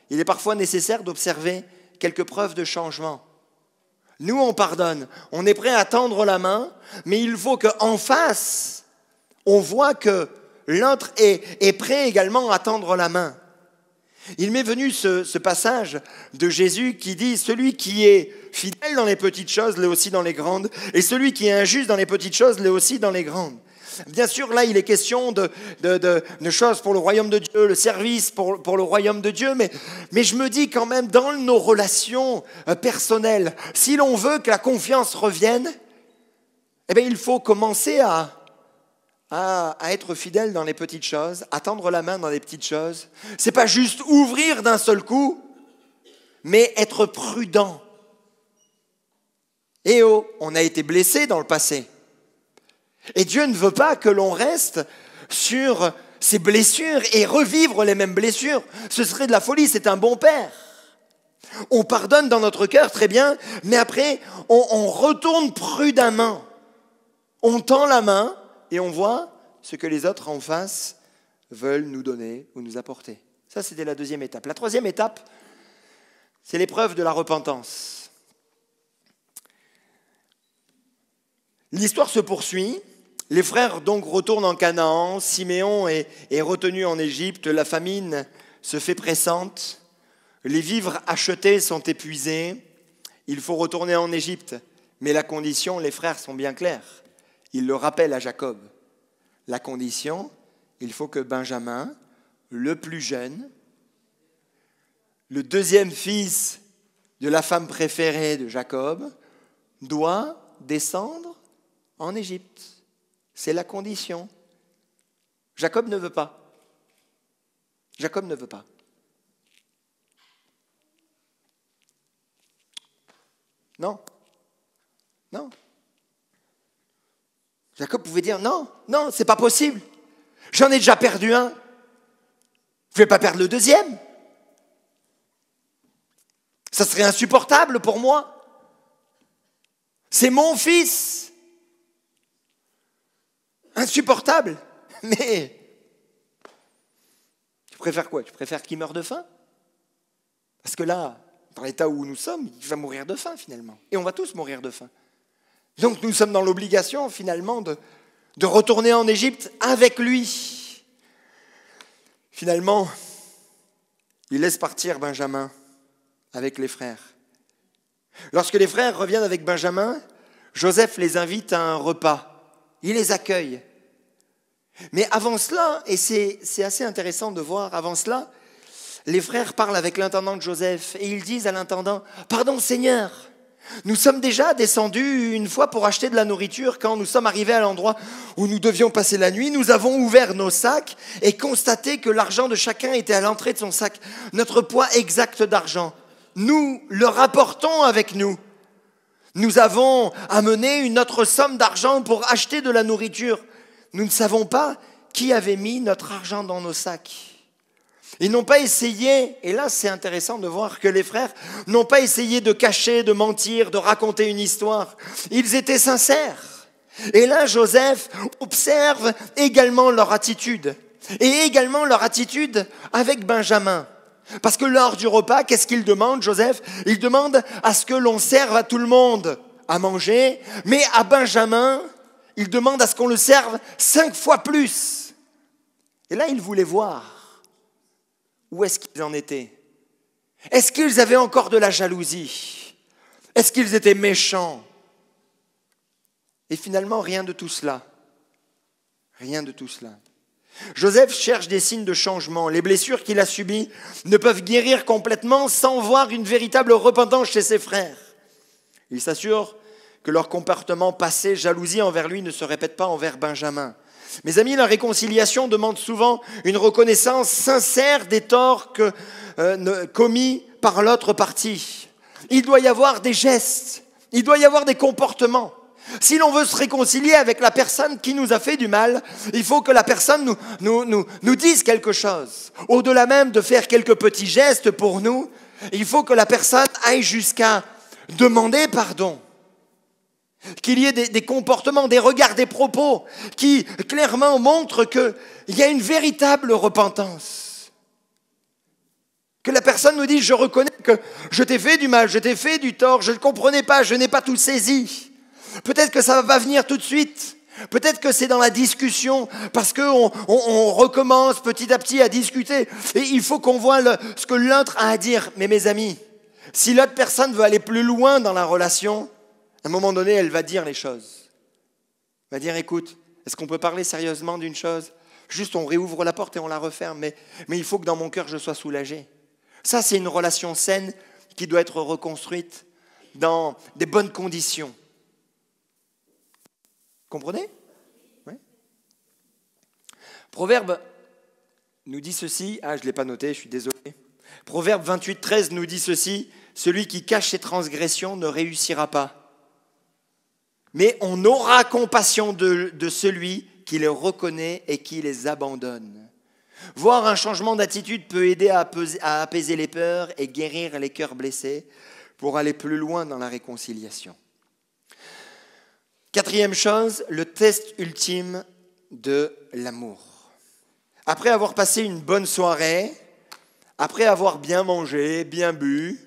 Il est parfois nécessaire d'observer quelques preuves de changement. Nous, on pardonne, on est prêt à tendre la main, mais il faut qu'en face, on voit que l'autre est prêt également à tendre la main. Il m'est venu ce passage de Jésus qui dit « Celui qui est fidèle dans les petites choses, l'est aussi dans les grandes, et celui qui est injuste dans les petites choses, l'est aussi dans les grandes. » Bien sûr, là, il est question de choses pour le royaume de Dieu, le service pour le royaume de Dieu, mais je me dis quand même, dans nos relations personnelles, si l'on veut que la confiance revienne, eh bien, il faut commencer à être fidèle dans les petites choses, à tendre la main dans les petites choses. C'est pas juste ouvrir d'un seul coup, mais être prudent. Et on a été blessé dans le passé. Et Dieu ne veut pas que l'on reste sur ces blessures et revivre les mêmes blessures. Ce serait de la folie, c'est un bon père. On pardonne dans notre cœur, très bien, mais après, on retourne prudemment. On tend la main et on voit ce que les autres en face veulent nous donner ou nous apporter. Ça, c'était la deuxième étape. La troisième étape, c'est l'épreuve de la repentance. L'histoire se poursuit. Les frères donc retournent en Canaan. Siméon est retenu en Égypte. La famine se fait pressante. Les vivres achetés sont épuisés. Il faut retourner en Égypte. Mais la condition, les frères sont bien clairs. Ils le rappellent à Jacob. La condition, il faut que Benjamin, le plus jeune, le deuxième fils de la femme préférée de Jacob, doit descendre en Égypte. C'est la condition. Jacob ne veut pas. Jacob ne veut pas. Non. Non. Jacob pouvait dire non, c'est pas possible. J'en ai déjà perdu un. Je ne vais pas perdre le deuxième. Ça serait insupportable pour moi. C'est mon fils. Insupportable. Mais tu préfères quoi? Tu préfères qu'il meure de faim? Parce que là, dans l'état où nous sommes, il va mourir de faim finalement. Et on va tous mourir de faim. Donc nous sommes dans l'obligation finalement de retourner en Égypte avec lui. Finalement, il laisse partir Benjamin avec les frères. Lorsque les frères reviennent avec Benjamin, Joseph les invite à un repas. Il les accueille. Mais avant cela, et c'est assez intéressant de voir, avant cela, les frères parlent avec l'intendant de Joseph et ils disent à l'intendant « Pardon Seigneur, nous sommes déjà descendus une fois pour acheter de la nourriture. Quand nous sommes arrivés à l'endroit où nous devions passer la nuit, nous avons ouvert nos sacs et constaté que l'argent de chacun était à l'entrée de son sac. Notre poids exact d'argent, nous le rapportons avec nous. Nous avons amené une autre somme d'argent pour acheter de la nourriture. Nous ne savons pas qui avait mis notre argent dans nos sacs. Ils n'ont pas essayé, et là c'est intéressant de voir que les frères n'ont pas essayé de cacher, de mentir, de raconter une histoire. Ils étaient sincères. Et là Joseph observe également leur attitude. Et également leur attitude avec Benjamin. Parce que lors du repas, qu'est-ce qu'il demande, Joseph? Il demande à ce que l'on serve à tout le monde à manger, mais à Benjamin, il demande à ce qu'on le serve 5 fois plus. Et là, il voulait voir où est-ce qu'ils en étaient. Est-ce qu'ils avaient encore de la jalousie? Est-ce qu'ils étaient méchants? Et finalement, rien de tout cela. Rien de tout cela. Joseph cherche des signes de changement. Les blessures qu'il a subies ne peuvent guérir complètement sans voir une véritable repentance chez ses frères. Il s'assure que leur comportement passé, jalousie envers lui, ne se répète pas envers Benjamin. Mes amis, la réconciliation demande souvent une reconnaissance sincère des torts commis par l'autre partie. Il doit y avoir des gestes, il doit y avoir des comportements. Si l'on veut se réconcilier avec la personne qui nous a fait du mal, il faut que la personne nous dise quelque chose. Au-delà même de faire quelques petits gestes pour nous, il faut que la personne aille jusqu'à demander pardon. Qu'il y ait des comportements, des regards, des propos qui clairement montrent qu'il y a une véritable repentance. Que la personne nous dise, je reconnais que je t'ai fait du mal, je t'ai fait du tort, je ne comprenais pas, je n'ai pas tout saisi. Peut-être que ça va venir tout de suite. Peut-être que c'est dans la discussion, parce qu'on recommence petit à petit à discuter. Et il faut qu'on voit ce que l'autre a à dire. Mais mes amis, si l'autre personne veut aller plus loin dans la relation, à un moment donné, elle va dire les choses. Elle va dire, écoute, est-ce qu'on peut parler sérieusement d'une chose? Juste, on réouvre la porte et on la referme. Mais il faut que dans mon cœur, je sois soulagé. Ça, c'est une relation saine qui doit être reconstruite dans des bonnes conditions. Comprenez? Oui. Proverbe nous dit ceci. Ah, je ne l'ai pas noté, je suis désolé. Proverbe 28, 13 nous dit ceci. Celui qui cache ses transgressions ne réussira pas. Mais on aura compassion de celui qui les reconnaît et qui les abandonne. Voir un changement d'attitude peut aider à apaiser les peurs et guérir les cœurs blessés pour aller plus loin dans la réconciliation. Quatrième chose, le test ultime de l'amour. Après avoir passé une bonne soirée, après avoir bien mangé, bien bu,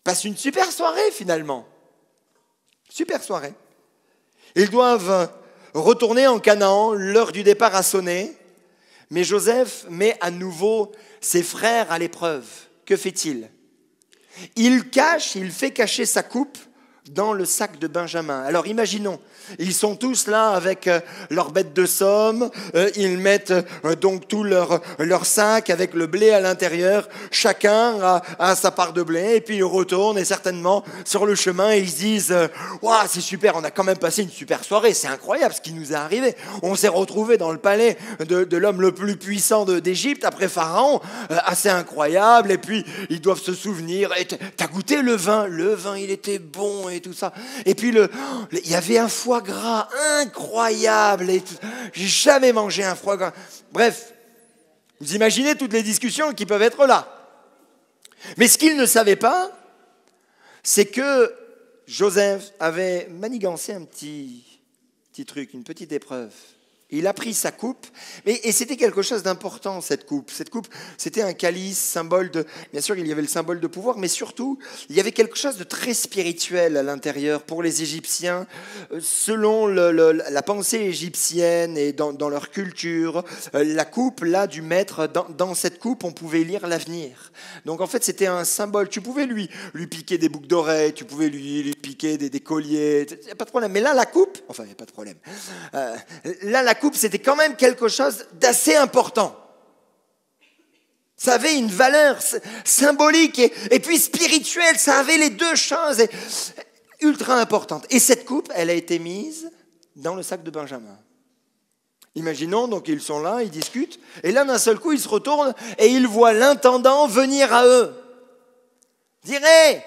passe une super soirée finalement. Super soirée. Ils doivent retourner en Canaan, l'heure du départ a sonné, mais Joseph met à nouveau ses frères à l'épreuve. Que fait-il? Il fait cacher sa coupe dans le sac de Benjamin. Alors imaginons, ils sont tous là avec leurs bêtes de somme, ils mettent donc tout leur sac avec le blé à l'intérieur, chacun a sa part de blé, et puis ils retournent et certainement sur le chemin ils se disent « Waouh, c'est super, on a quand même passé une super soirée, c'est incroyable ce qui nous est arrivé. On s'est retrouvés dans le palais de l'homme le plus puissant d'Égypte après Pharaon, assez incroyable, et puis ils doivent se souvenir, t'as goûté le vin? Le vin il était bon et tout ça. Et puis il y avait un foie gras incroyable. J'ai jamais mangé un foie gras. Bref, vous imaginez toutes les discussions qui peuvent être là. Mais ce qu'il ne savait pas, c'est que Joseph avait manigancé un petit truc, une petite épreuve. Il a pris sa coupe, et c'était quelque chose d'important, cette coupe. Cette coupe, c'était un calice, symbole de... Bien sûr, il y avait le symbole de pouvoir, mais surtout, il y avait quelque chose de très spirituel à l'intérieur pour les Égyptiens. Selon la pensée égyptienne et dans leur culture, la coupe, là, du maître, dans cette coupe, on pouvait lire l'avenir. Donc, en fait, c'était un symbole. Tu pouvais lui piquer des boucles d'oreilles, tu pouvais lui piquer des colliers, il n'y a pas de problème. Mais là, la coupe... Enfin, il n'y a pas de problème. Là, la coupe, c'était quand même quelque chose d'assez important. Ça avait une valeur symbolique et puis spirituelle. Ça avait les deux choses ultra importantes. Et cette coupe, elle a été mise dans le sac de Benjamin. Imaginons, donc ils sont là, ils discutent. Et là, d'un seul coup, ils se retournent et ils voient l'intendant venir à eux. Dire, hey,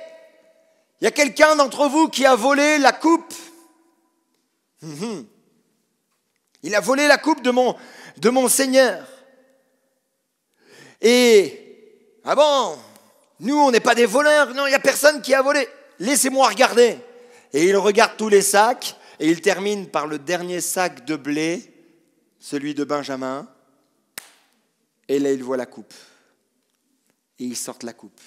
il y a quelqu'un d'entre vous qui a volé la coupe. Il a volé la coupe de mon Seigneur. Et, ah bon, nous, on n'est pas des voleurs. Non, il n'y a personne qui a volé. Laissez-moi regarder. Et il regarde tous les sacs et il termine par le dernier sac de blé, celui de Benjamin. Et là, il voit la coupe. Et ils sortent la coupe.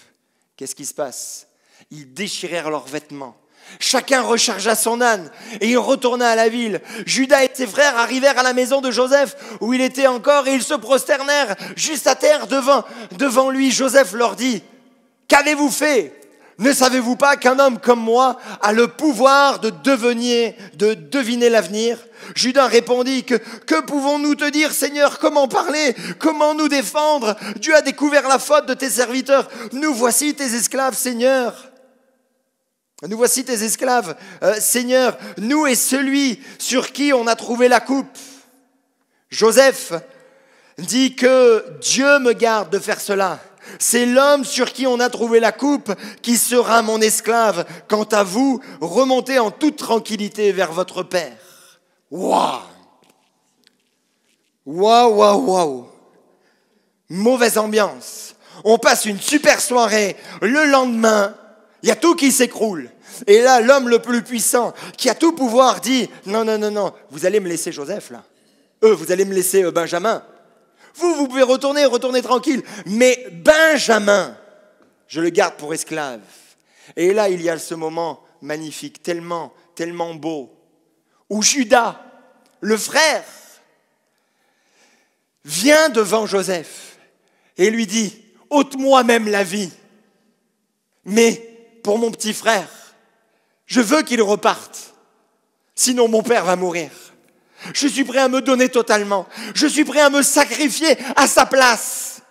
Qu'est-ce qui se passe? Ils déchirèrent leurs vêtements. Chacun rechargea son âne et il retourna à la ville. Judas et ses frères arrivèrent à la maison de Joseph où il était encore et ils se prosternèrent juste à terre devant lui. Joseph leur dit: qu'avez-vous fait? Ne savez-vous pas qu'un homme comme moi a le pouvoir de deviner l'avenir? Judas répondit: que pouvons-nous te dire, Seigneur? Comment parler? Comment nous défendre? Dieu a découvert la faute de tes serviteurs. Nous voici tes esclaves, Seigneur. Nous voici tes esclaves, Seigneur, nous et celui sur qui on a trouvé la coupe. Joseph dit que Dieu me garde de faire cela. C'est l'homme sur qui on a trouvé la coupe qui sera mon esclave. Quant à vous, remontez en toute tranquillité vers votre père. Waouh! Waouh, waouh, waouh! Mauvaise ambiance. On passe une super soirée. Le lendemain, il y a tout qui s'écroule. Et là, l'homme le plus puissant, qui a tout pouvoir, dit: non, non, non, non, vous allez me laisser Joseph, là. Vous allez me laisser Benjamin. Vous pouvez retourner tranquille. Mais Benjamin, je le garde pour esclave. Et là, il y a ce moment magnifique, tellement, tellement beau, où Judas, le frère, vient devant Joseph et lui dit: ôte-moi même la vie. Mais pour mon petit frère, je veux qu'il reparte. Sinon mon père va mourir. Je suis prêt à me donner totalement. Je suis prêt à me sacrifier à sa place.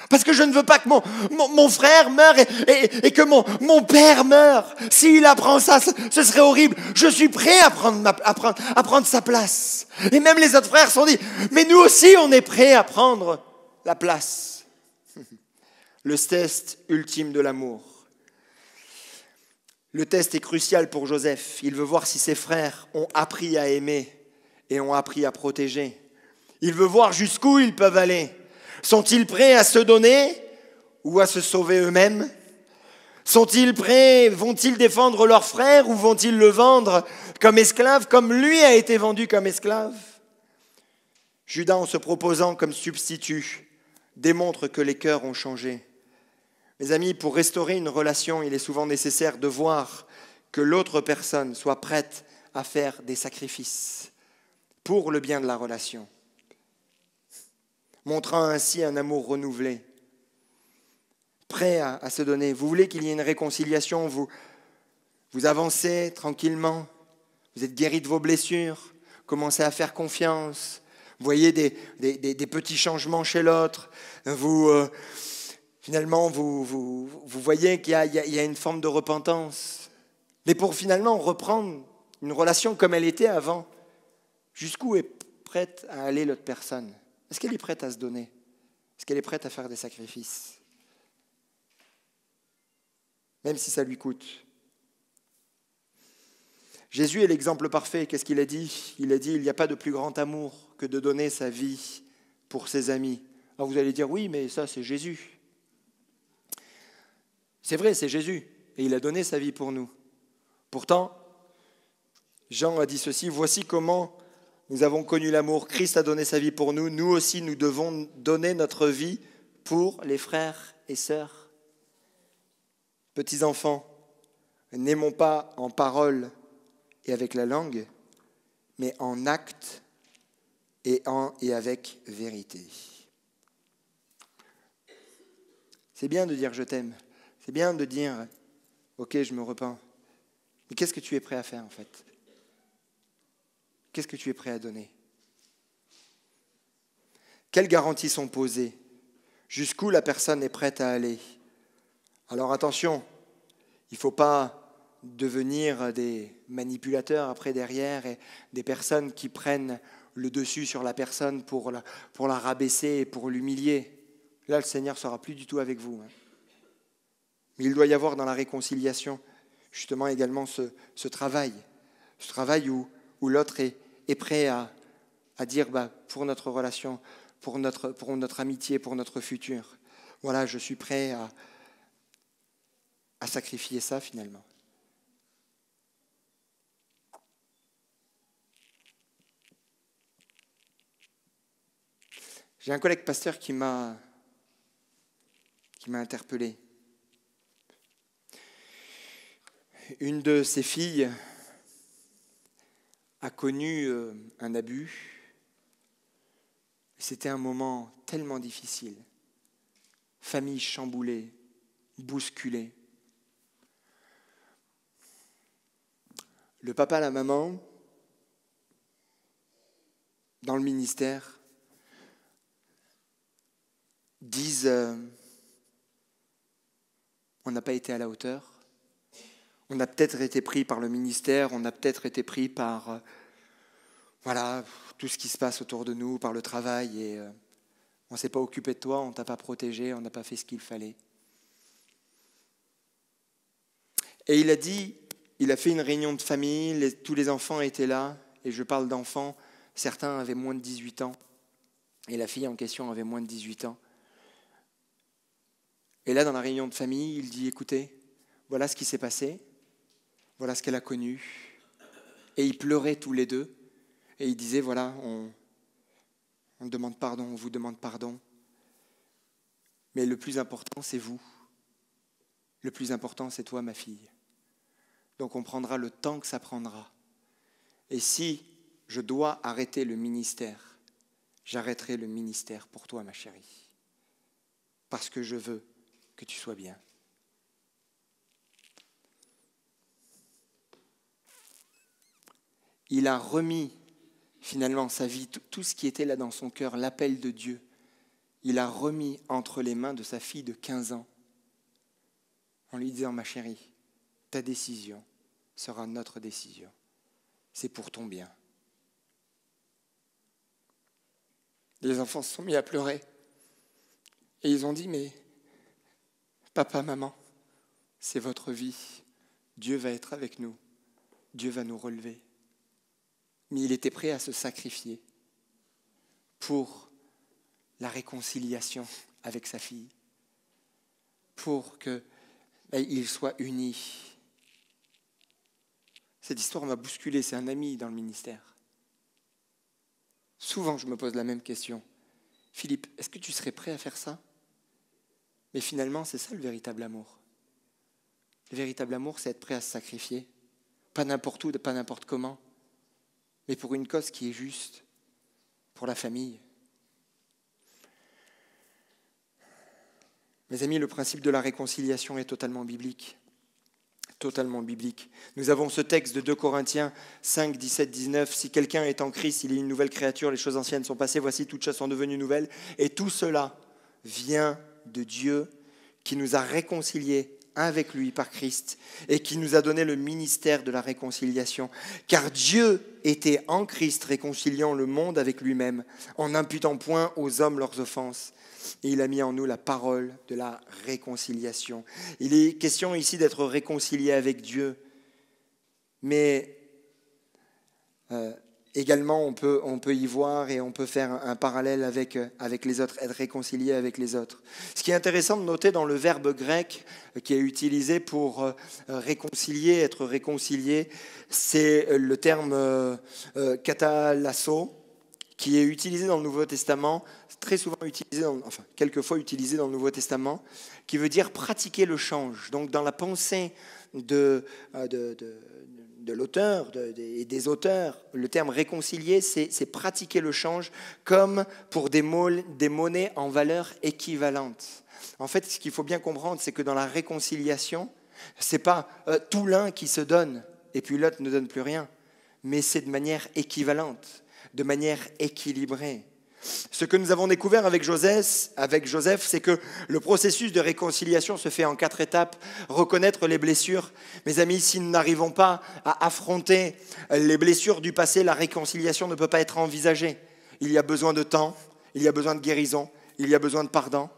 Parce que je ne veux pas que mon frère meure et que mon père meure. S'il apprend ça, ce serait horrible. Je suis prêt à prendre sa place. Et même les autres frères se sont dit: mais nous aussi on est prêts à prendre la place. Le test ultime de l'amour. Le test est crucial pour Joseph. Il veut voir si ses frères ont appris à aimer et ont appris à protéger. Il veut voir jusqu'où ils peuvent aller. Sont-ils prêts à se donner ou à se sauver eux-mêmes? Sont-ils prêts? Vont-ils défendre leur frère ou vont-ils le vendre comme esclave, comme lui a été vendu comme esclave? Judas, en se proposant comme substitut, démontre que les cœurs ont changé. Mes amis, pour restaurer une relation, il est souvent nécessaire de voir que l'autre personne soit prête à faire des sacrifices pour le bien de la relation, montrant ainsi un amour renouvelé, prêt à se donner. Vous voulez qu'il y ait une réconciliation, vous avancez tranquillement, vous êtes guéri de vos blessures, commencez à faire confiance, vous voyez des petits changements chez l'autre, finalement, vous voyez qu'il y a une forme de repentance. Mais pour finalement reprendre une relation comme elle était avant, jusqu'où est prête à aller l'autre personne? Est-ce qu'elle est prête à se donner? Est-ce qu'elle est prête à faire des sacrifices? Même si ça lui coûte. Jésus est l'exemple parfait. Qu'est-ce qu'il a dit? Il a dit: il n'y a pas de plus grand amour que de donner sa vie pour ses amis. Alors vous allez dire: oui, mais ça c'est Jésus. C'est vrai, c'est Jésus, et il a donné sa vie pour nous. Pourtant, Jean a dit ceci: voici comment nous avons connu l'amour. Christ a donné sa vie pour nous. Nous aussi, nous devons donner notre vie pour les frères et sœurs. Petits enfants, n'aimons pas en parole et avec la langue, mais en acte et avec vérité. C'est bien de dire je t'aime. C'est bien de dire ok, je me repens. Mais qu'est-ce que tu es prêt à faire en fait? Qu'est-ce que tu es prêt à donner? Quelles garanties sont posées? Jusqu'où la personne est prête à aller? Alors attention, il ne faut pas devenir des manipulateurs après derrière et des personnes qui prennent le dessus sur la personne pour la rabaisser et pour l'humilier. Là, le Seigneur ne sera plus du tout avec vous. Mais il doit y avoir dans la réconciliation justement également ce travail où l'autre est prêt à à dire pour notre relation, pour notre amitié, pour notre futur, voilà, je suis prêt à sacrifier ça finalement. J'ai un collègue pasteur qui m'a interpellé. Une de ses filles a connu un abus. C'était un moment tellement difficile. Famille chamboulée, bousculée. Le papa, la maman, dans le ministère, disent on n'a pas été à la hauteur. On a peut-être été pris par le ministère, on a peut-être été pris par tout ce qui se passe autour de nous, par le travail, et on ne s'est pas occupé de toi, on ne t'a pas protégé, on n'a pas fait ce qu'il fallait. Et il a fait une réunion de famille, tous les enfants étaient là, et je parle d'enfants, certains avaient moins de 18 ans, et la fille en question avait moins de 18 ans. Et là, dans la réunion de famille, il dit, écoutez, voilà ce qui s'est passé, voilà ce qu'elle a connu. Et ils pleuraient tous les deux. Et ils disaient, voilà, on demande pardon, on vous demande pardon. Mais le plus important, c'est vous. Le plus important, c'est toi, ma fille. Donc on prendra le temps que ça prendra. Et si je dois arrêter le ministère, j'arrêterai le ministère pour toi, ma chérie. Parce que je veux que tu sois bien. Il a remis finalement sa vie, tout ce qui était là dans son cœur, l'appel de Dieu, il a remis entre les mains de sa fille de 15 ans, en lui disant, ma chérie, ta décision sera notre décision. C'est pour ton bien. Les enfants se sont mis à pleurer. Et ils ont dit, mais papa, maman, c'est votre vie. Dieu va être avec nous. Dieu va nous relever. Mais il était prêt à se sacrifier pour la réconciliation avec sa fille, pour qu'ils soient unis. Cette histoire m'a bousculé, c'est un ami dans le ministère. Souvent, je me pose la même question. Philippe, est-ce que tu serais prêt à faire ça ? Mais finalement, c'est ça le véritable amour. Le véritable amour, c'est être prêt à se sacrifier. Pas n'importe où, pas n'importe comment, mais pour une cause qui est juste, pour la famille. Mes amis, le principe de la réconciliation est totalement biblique. Totalement biblique. Nous avons ce texte de 2 Corinthiens 5, 17, 19. Si quelqu'un est en Christ, il est une nouvelle créature, les choses anciennes sont passées, voici toutes choses sont devenues nouvelles. Et tout cela vient de Dieu qui nous a réconciliés avec lui par Christ et qui nous a donné le ministère de la réconciliation. Car Dieu était en Christ réconciliant le monde avec lui-même en n'imputant point aux hommes leurs offenses. Et il a mis en nous la parole de la réconciliation. Il est question ici d'être réconcilié avec Dieu. Mais également, on peut y voir et on peut faire un parallèle avec les autres, être réconcilié avec les autres. Ce qui est intéressant de noter dans le verbe grec qui est utilisé pour réconcilier, être réconcilié, c'est le terme katalasso, qui est utilisé dans le Nouveau Testament, très souvent utilisé, quelquefois utilisé dans le Nouveau Testament, qui veut dire pratiquer le change. Donc dans la pensée de l'auteur et des auteurs, le terme réconcilier, c'est pratiquer le change comme pour des monnaies en valeur équivalente. En fait, ce qu'il faut bien comprendre, c'est que dans la réconciliation, ce n'est pas tout l'un qui se donne et puis l'autre ne donne plus rien, mais c'est de manière équivalente, de manière équilibrée. Ce que nous avons découvert avec Joseph, c'est que le processus de réconciliation se fait en 4 étapes. Reconnaître les blessures. Mes amis, si nous n'arrivons pas à affronter les blessures du passé, la réconciliation ne peut pas être envisagée. Il y a besoin de temps, il y a besoin de guérison, il y a besoin de pardon.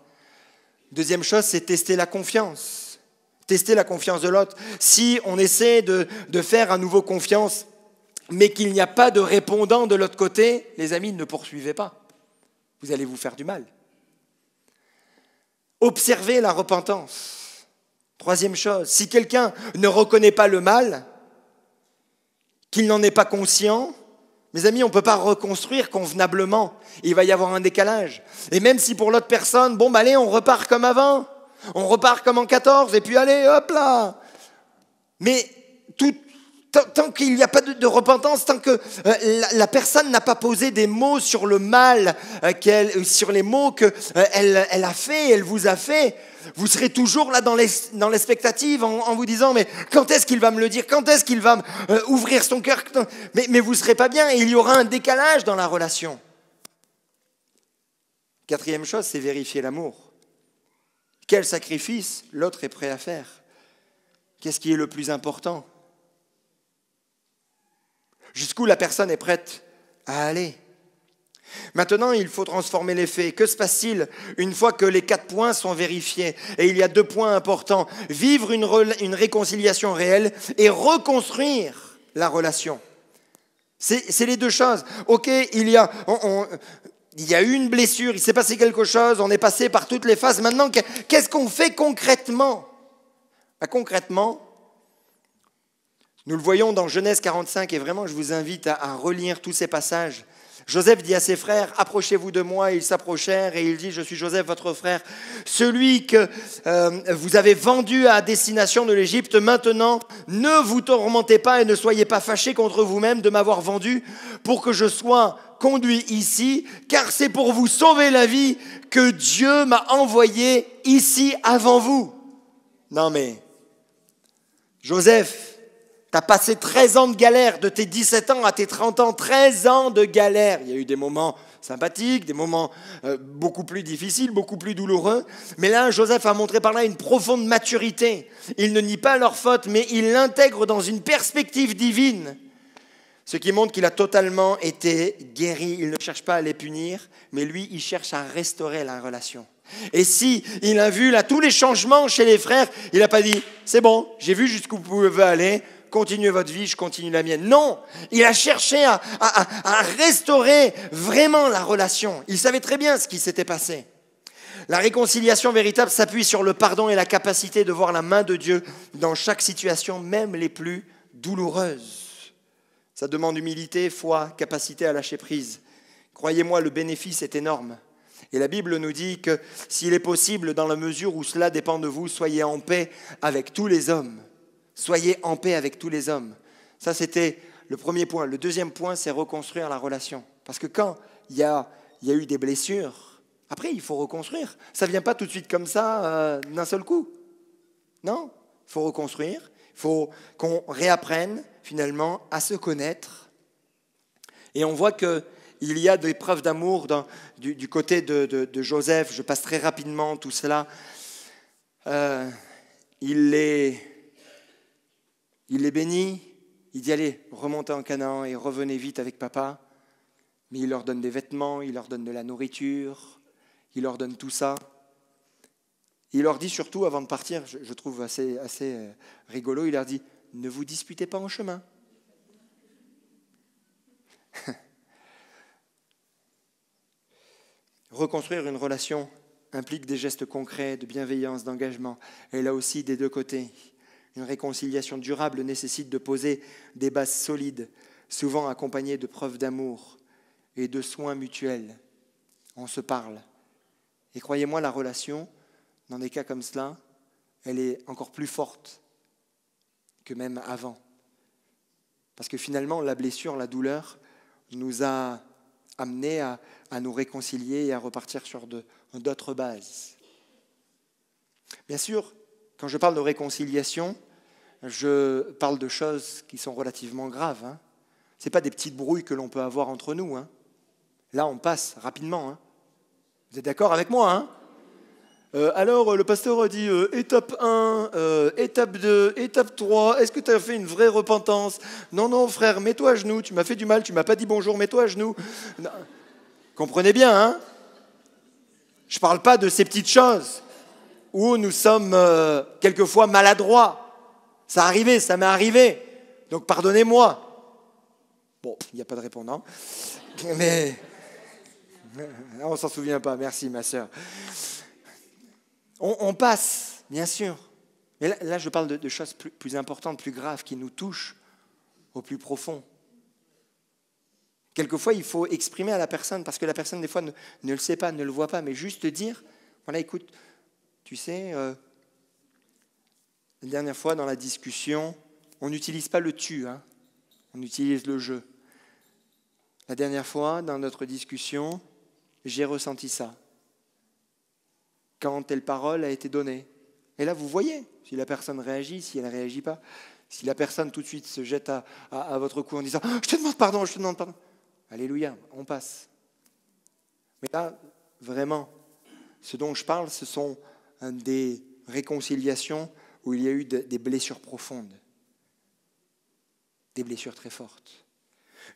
Deuxième chose, c'est tester la confiance. Tester la confiance de l'autre. Si on essaie de faire à nouveau confiance mais qu'il n'y a pas de répondant de l'autre côté, les amis, ne poursuivez pas. Vous allez vous faire du mal. Observez la repentance. Troisième chose, si quelqu'un ne reconnaît pas le mal, qu'il n'en est pas conscient, mes amis, on ne peut pas reconstruire convenablement. Il va y avoir un décalage. Et même si pour l'autre personne, bon, allez, on repart comme avant, on repart comme en 14, et puis allez, hop là. Mais tant qu'il n'y a pas de repentance, tant que la personne n'a pas posé des mots sur le mal, sur les mots qu'elle a fait, elle vous a fait, vous serez toujours là dans l'expectative en vous disant, mais quand est-ce qu'il va me le dire? Quand est-ce qu'il va ouvrir son cœur? Mais vous ne serez pas bien et il y aura un décalage dans la relation. Quatrième chose, c'est vérifier l'amour. Quel sacrifice l'autre est prêt à faire? Qu'est-ce qui est le plus important? Jusqu'où la personne est prête à aller? Maintenant, il faut transformer les faits. Que se passe-t-il une fois que les 4 points sont vérifiés? Et il y a 2 points importants. Vivre une réconciliation réelle et reconstruire la relation. C'est les 2 choses. Ok, il y a eu une blessure, il s'est passé quelque chose, on est passé par toutes les phases. Maintenant, qu'est-ce qu'on fait concrètement? Concrètement, nous le voyons dans Genèse 45, et vraiment, je vous invite à relire tous ces passages. Joseph dit à ses frères, « Approchez-vous de moi ». Ils s'approchèrent et il dit, « Je suis Joseph, votre frère, celui que vous avez vendu à destination de l'Égypte. Maintenant, ne vous tourmentez pas et ne soyez pas fâchés contre vous-même de m'avoir vendu pour que je sois conduit ici, car c'est pour vous sauver la vie que Dieu m'a envoyé ici avant vous. » Non mais, Joseph, tu as passé 13 ans de galère, de tes 17 ans à tes 30 ans, 13 ans de galère. Il y a eu des moments sympathiques, des moments beaucoup plus difficiles, beaucoup plus douloureux. Mais là, Joseph a montré par là une profonde maturité. Il ne nie pas leur faute, mais il l'intègre dans une perspective divine. Ce qui montre qu'il a totalement été guéri. Il ne cherche pas à les punir, mais lui, il cherche à restaurer la relation. Et si il a vu là tous les changements chez les frères, il n'a pas dit « C'est bon, j'ai vu jusqu'où vous pouvez aller, continuez votre vie, je continue la mienne. » Non, il a cherché à restaurer vraiment la relation. Il savait très bien ce qui s'était passé. La réconciliation véritable s'appuie sur le pardon et la capacité de voir la main de Dieu dans chaque situation, même les plus douloureuses. Ça demande humilité, foi, capacité à lâcher prise. Croyez-moi, le bénéfice est énorme. Et la Bible nous dit que s'il est possible, dans la mesure où cela dépend de vous, soyez en paix avec tous les hommes. Soyez en paix avec tous les hommes. Ça, c'était le premier point. Le deuxième point, c'est reconstruire la relation. Parce que quand il y a eu des blessures, après, il faut reconstruire. Ça ne vient pas tout de suite comme ça, d'un seul coup. Non, il faut reconstruire. Il faut qu'on réapprenne, finalement, à se connaître. Et on voit qu'il y a des preuves d'amour du côté de Joseph. Je passe très rapidement tout cela. Il les bénit. Il dit, allez, remontez en Canaan et revenez vite avec papa. Mais il leur donne des vêtements, il leur donne de la nourriture, il leur donne tout ça. Il leur dit surtout, avant de partir, je trouve assez rigolo, il leur dit, ne vous disputez pas en chemin. Reconstruire une relation implique des gestes concrets, de bienveillance, d'engagement, et là aussi des deux côtés. Une réconciliation durable nécessite de poser des bases solides, souvent accompagnées de preuves d'amour et de soins mutuels. On se parle. Et croyez-moi, la relation, dans des cas comme cela, elle est encore plus forte que même avant. Parce que finalement, la blessure, la douleur, nous a amenés à nous réconcilier et à repartir sur d'autres bases. Bien sûr, quand je parle de réconciliation, je parle de choses qui sont relativement graves. Hein. Ce n'est pas des petites brouilles que l'on peut avoir entre nous. Hein. Là, on passe rapidement. Hein. Vous êtes d'accord avec moi hein alors, le pasteur a dit étape 1, étape 2, étape 3, est-ce que tu as fait une vraie repentance? Non, non, frère, mets-toi à genoux, tu m'as fait du mal, tu ne m'as pas dit bonjour, mets-toi à genoux. Non. Comprenez bien, hein? Je ne parle pas de ces petites choses où nous sommes quelquefois maladroits. Ça m'est arrivé, donc pardonnez-moi. Bon, il n'y a pas de répondant. Mais on ne s'en souvient pas. Merci, ma sœur. On passe, bien sûr. Mais là je parle de choses plus importantes, plus graves, qui nous touchent au plus profond. Quelquefois, il faut exprimer à la personne, parce que la personne, des fois, ne le sait pas, ne le voit pas, mais juste dire, voilà, écoute, tu sais, la dernière fois, dans la discussion, on n'utilise pas le tu, hein, on utilise le je. La dernière fois, dans notre discussion, j'ai ressenti ça. Quand telle parole a été donnée. Et là, vous voyez, si la personne réagit, si elle ne réagit pas, si la personne tout de suite se jette à votre cou en disant « Je te demande pardon, je te demande pardon ». Alléluia, on passe. Mais là, vraiment, ce dont je parle, ce sont des réconciliations où il y a eu des blessures profondes, des blessures très fortes.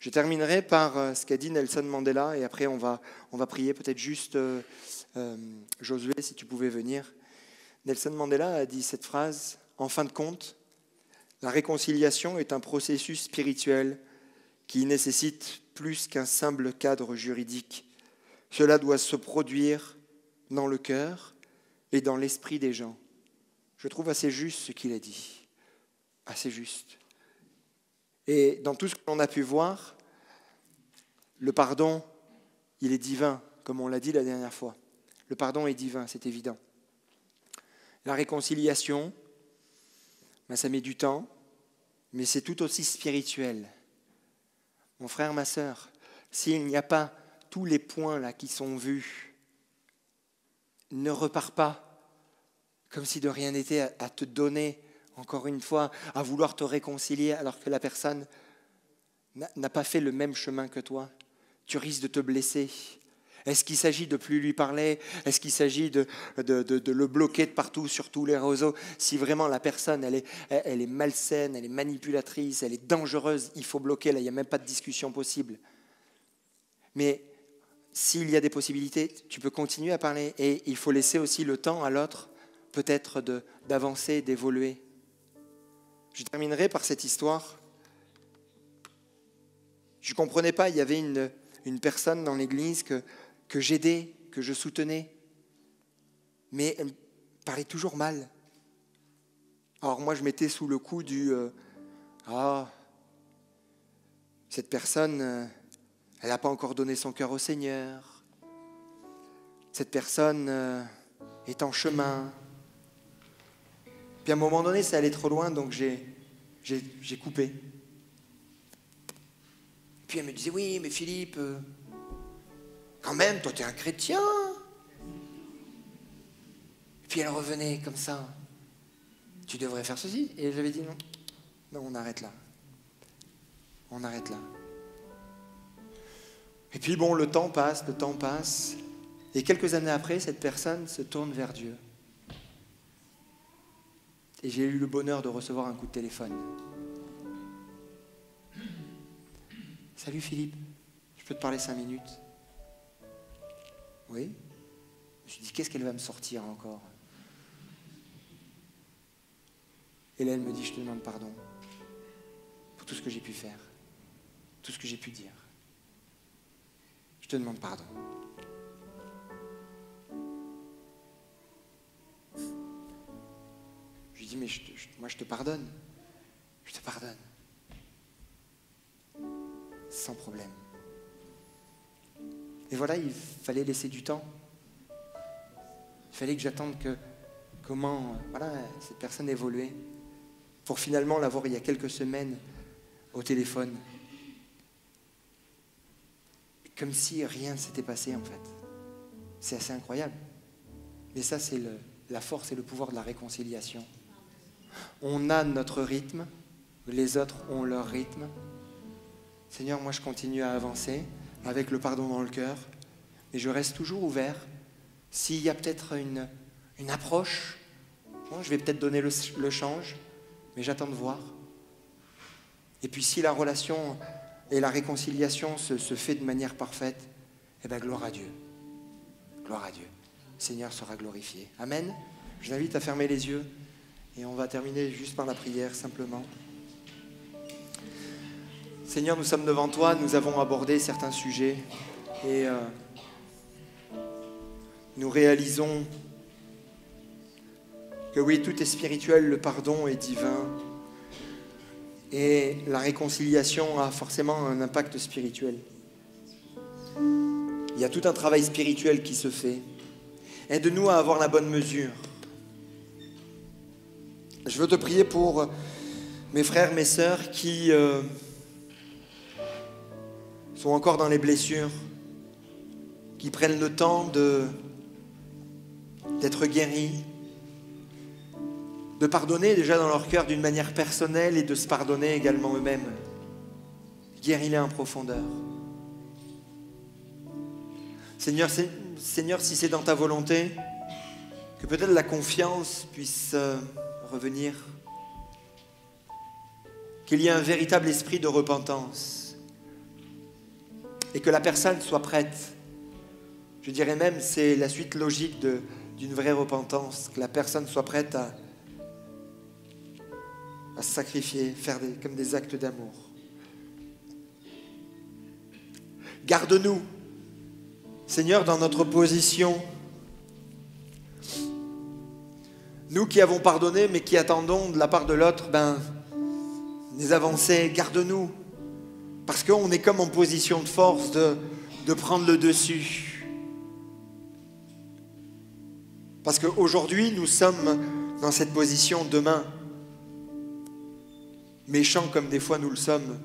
Je terminerai par ce qu'a dit Nelson Mandela, et après on va prier, peut-être juste Josué, si tu pouvais venir. Nelson Mandela a dit cette phrase, « En fin de compte, la réconciliation est un processus spirituel qui nécessite plus qu'un simple cadre juridique. Cela doit se produire dans le cœur et dans l'esprit des gens. » Je trouve assez juste ce qu'il a dit. Assez juste. Et dans tout ce qu'on a pu voir, le pardon, il est divin, comme on l'a dit la dernière fois. Le pardon est divin, c'est évident. La réconciliation, ça met du temps, mais c'est tout aussi spirituel. Mon frère, ma sœur, s'il n'y a pas tous les points là qui sont vus, ne repars pas comme si de rien n'était à te donner, encore une fois, à vouloir te réconcilier alors que la personne n'a pas fait le même chemin que toi. Tu risques de te blesser. Est-ce qu'il s'agit de plus lui parler? Est-ce qu'il s'agit de le bloquer de partout sur tous les réseaux? Si vraiment la personne, elle est malsaine, elle est manipulatrice, elle est dangereuse, il faut bloquer, là, il n'y a même pas de discussion possible. Mais s'il y a des possibilités, tu peux continuer à parler et il faut laisser aussi le temps à l'autre, peut-être d'avancer, d'évoluer. Je terminerai par cette histoire. Je ne comprenais pas, il y avait une personne dans l'église que j'aidais, que je soutenais, mais elle parlait toujours mal. Alors moi, je mettais sous le coup du cette personne, elle n'a pas encore donné son cœur au Seigneur. Cette personne est en chemin. Puis à un moment donné, ça allait trop loin, donc j'ai coupé. Puis elle me disait, oui, mais Philippe, quand même, toi, tu es un chrétien. Puis elle revenait comme ça. Tu devrais faire ceci. Et j'avais dit non. Non, on arrête là. On arrête là. Et puis bon, le temps passe. Et quelques années après, cette personne se tourne vers Dieu. Et j'ai eu le bonheur de recevoir un coup de téléphone. Salut Philippe, je peux te parler 5 minutes? Oui. Je me suis dit, qu'est-ce qu'elle va me sortir encore? Et là, elle me dit, je te demande pardon pour tout ce que j'ai pu faire, tout ce que j'ai pu dire. Je te demande pardon. Je lui dis, mais moi je te pardonne. Je te pardonne. Sans problème. Et voilà, il fallait laisser du temps. Il fallait que j'attende comment cette personne évoluait pour finalement l'avoir il y a quelques semaines au téléphone. Comme si rien ne s'était passé en fait. C'est assez incroyable. Mais ça, c'est la force et le pouvoir de la réconciliation. On a notre rythme, les autres ont leur rythme. Seigneur, moi je continue à avancer avec le pardon dans le cœur, et je reste toujours ouvert. S'il y a peut-être une approche, bon, je vais peut-être donner le change, mais j'attends de voir. Et puis si la relation et la réconciliation se fait de manière parfaite, eh bien gloire à Dieu. Gloire à Dieu. Le Seigneur sera glorifié. Amen. Je vous invite à fermer les yeux et on va terminer juste par la prière simplement. Seigneur, nous sommes devant toi, nous avons abordé certains sujets et nous réalisons que oui, tout est spirituel, le pardon est divin et la réconciliation a forcément un impact spirituel. Il y a tout un travail spirituel qui se fait. Aide-nous à avoir la bonne mesure. Je veux te prier pour mes frères, mes sœurs qui sont encore dans les blessures, qui prennent le temps d'être guéris, de pardonner déjà dans leur cœur d'une manière personnelle et de se pardonner également eux-mêmes. Guéris-les en profondeur. Seigneur, si c'est dans ta volonté, que peut-être la confiance puisse revenir, qu'il y ait un véritable esprit de repentance et que la personne soit prête. Je dirais même, c'est la suite logique d'une vraie repentance, que la personne soit prête à se sacrifier, faire comme des actes d'amour. Garde-nous, Seigneur, dans notre position. Nous qui avons pardonné, mais qui attendons de la part de l'autre, des avancées, garde-nous. Parce qu'on est comme en position de force de prendre le dessus. Parce qu'aujourd'hui, nous sommes dans cette position, demain, méchants comme des fois nous le sommes,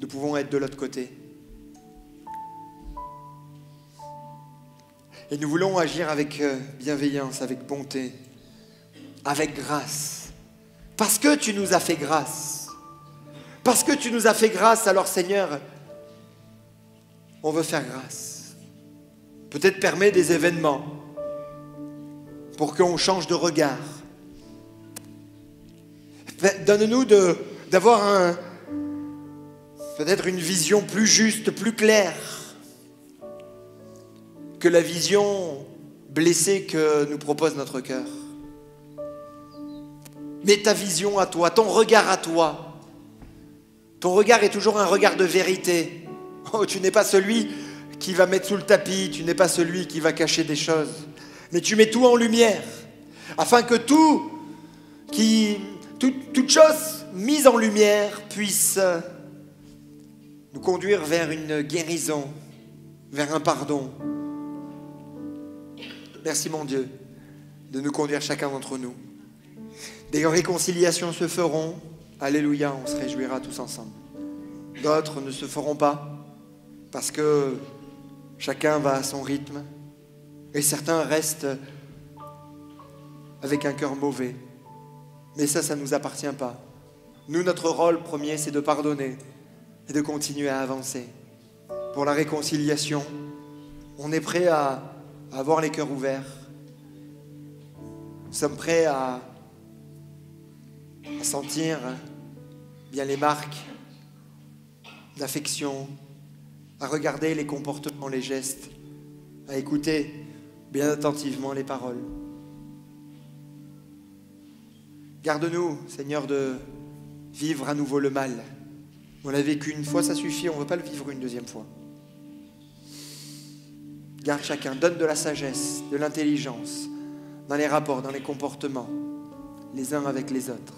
nous pouvons être de l'autre côté. Et nous voulons agir avec bienveillance, avec bonté, avec grâce. Parce que tu nous as fait grâce. Parce que tu nous as fait grâce, alors Seigneur, on veut faire grâce. Peut-être permet des événements pour qu'on change de regard. Donne-nous d'avoir peut-être une vision plus juste, plus claire que la vision blessée que nous propose notre cœur. Mais ta vision à toi, ton regard à toi, ton regard est toujours un regard de vérité. Oh, tu n'es pas celui qui va mettre sous le tapis, tu n'es pas celui qui va cacher des choses, mais tu mets tout en lumière, afin que toute chose mise en lumière puisse nous conduire vers une guérison, vers un pardon. Merci mon Dieu de nous conduire chacun d'entre nous. Des réconciliations se feront, alléluia, on se réjouira tous ensemble. D'autres ne se feront pas parce que chacun va à son rythme et certains restent avec un cœur mauvais. Mais ça ne nous appartient pas. Nous, notre rôle premier, c'est de pardonner et de continuer à avancer. Pour la réconciliation, on est prêt à avoir les cœurs ouverts. Nous sommes prêts à sentir bien les marques d'affection, à regarder les comportements, les gestes, à écouter bien attentivement les paroles. Garde-nous, Seigneur, de vivre à nouveau le mal. On l'a vécu une fois, ça suffit, on ne veut pas le vivre une deuxième fois. Garde chacun, donne de la sagesse, de l'intelligence, dans les rapports, dans les comportements, les uns avec les autres.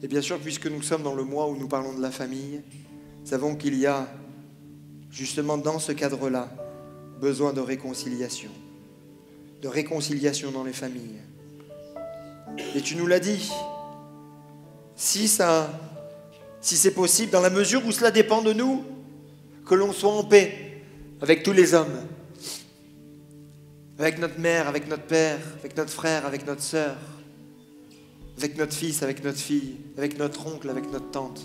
Et bien sûr, puisque nous sommes dans le mois où nous parlons de la famille, savons qu'il y a, justement dans ce cadre-là, besoin de réconciliation dans les familles. Et tu nous l'as dit, si c'est possible, dans la mesure où cela dépend de nous, que l'on soit en paix avec tous les hommes, avec notre mère, avec notre père, avec notre frère, avec notre sœur, avec notre fils, avec notre fille, avec notre oncle, avec notre tante,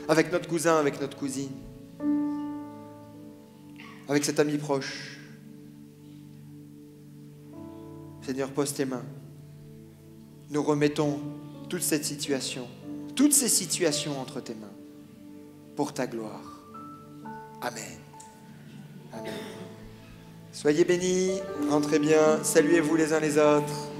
avec notre cousin, avec notre cousine, avec cet ami proche. Seigneur, pose tes mains. Nous remettons toutes ces situations entre tes mains, pour ta gloire. Amen. Amen. Soyez bénis, rentrez bien, saluez-vous les uns les autres.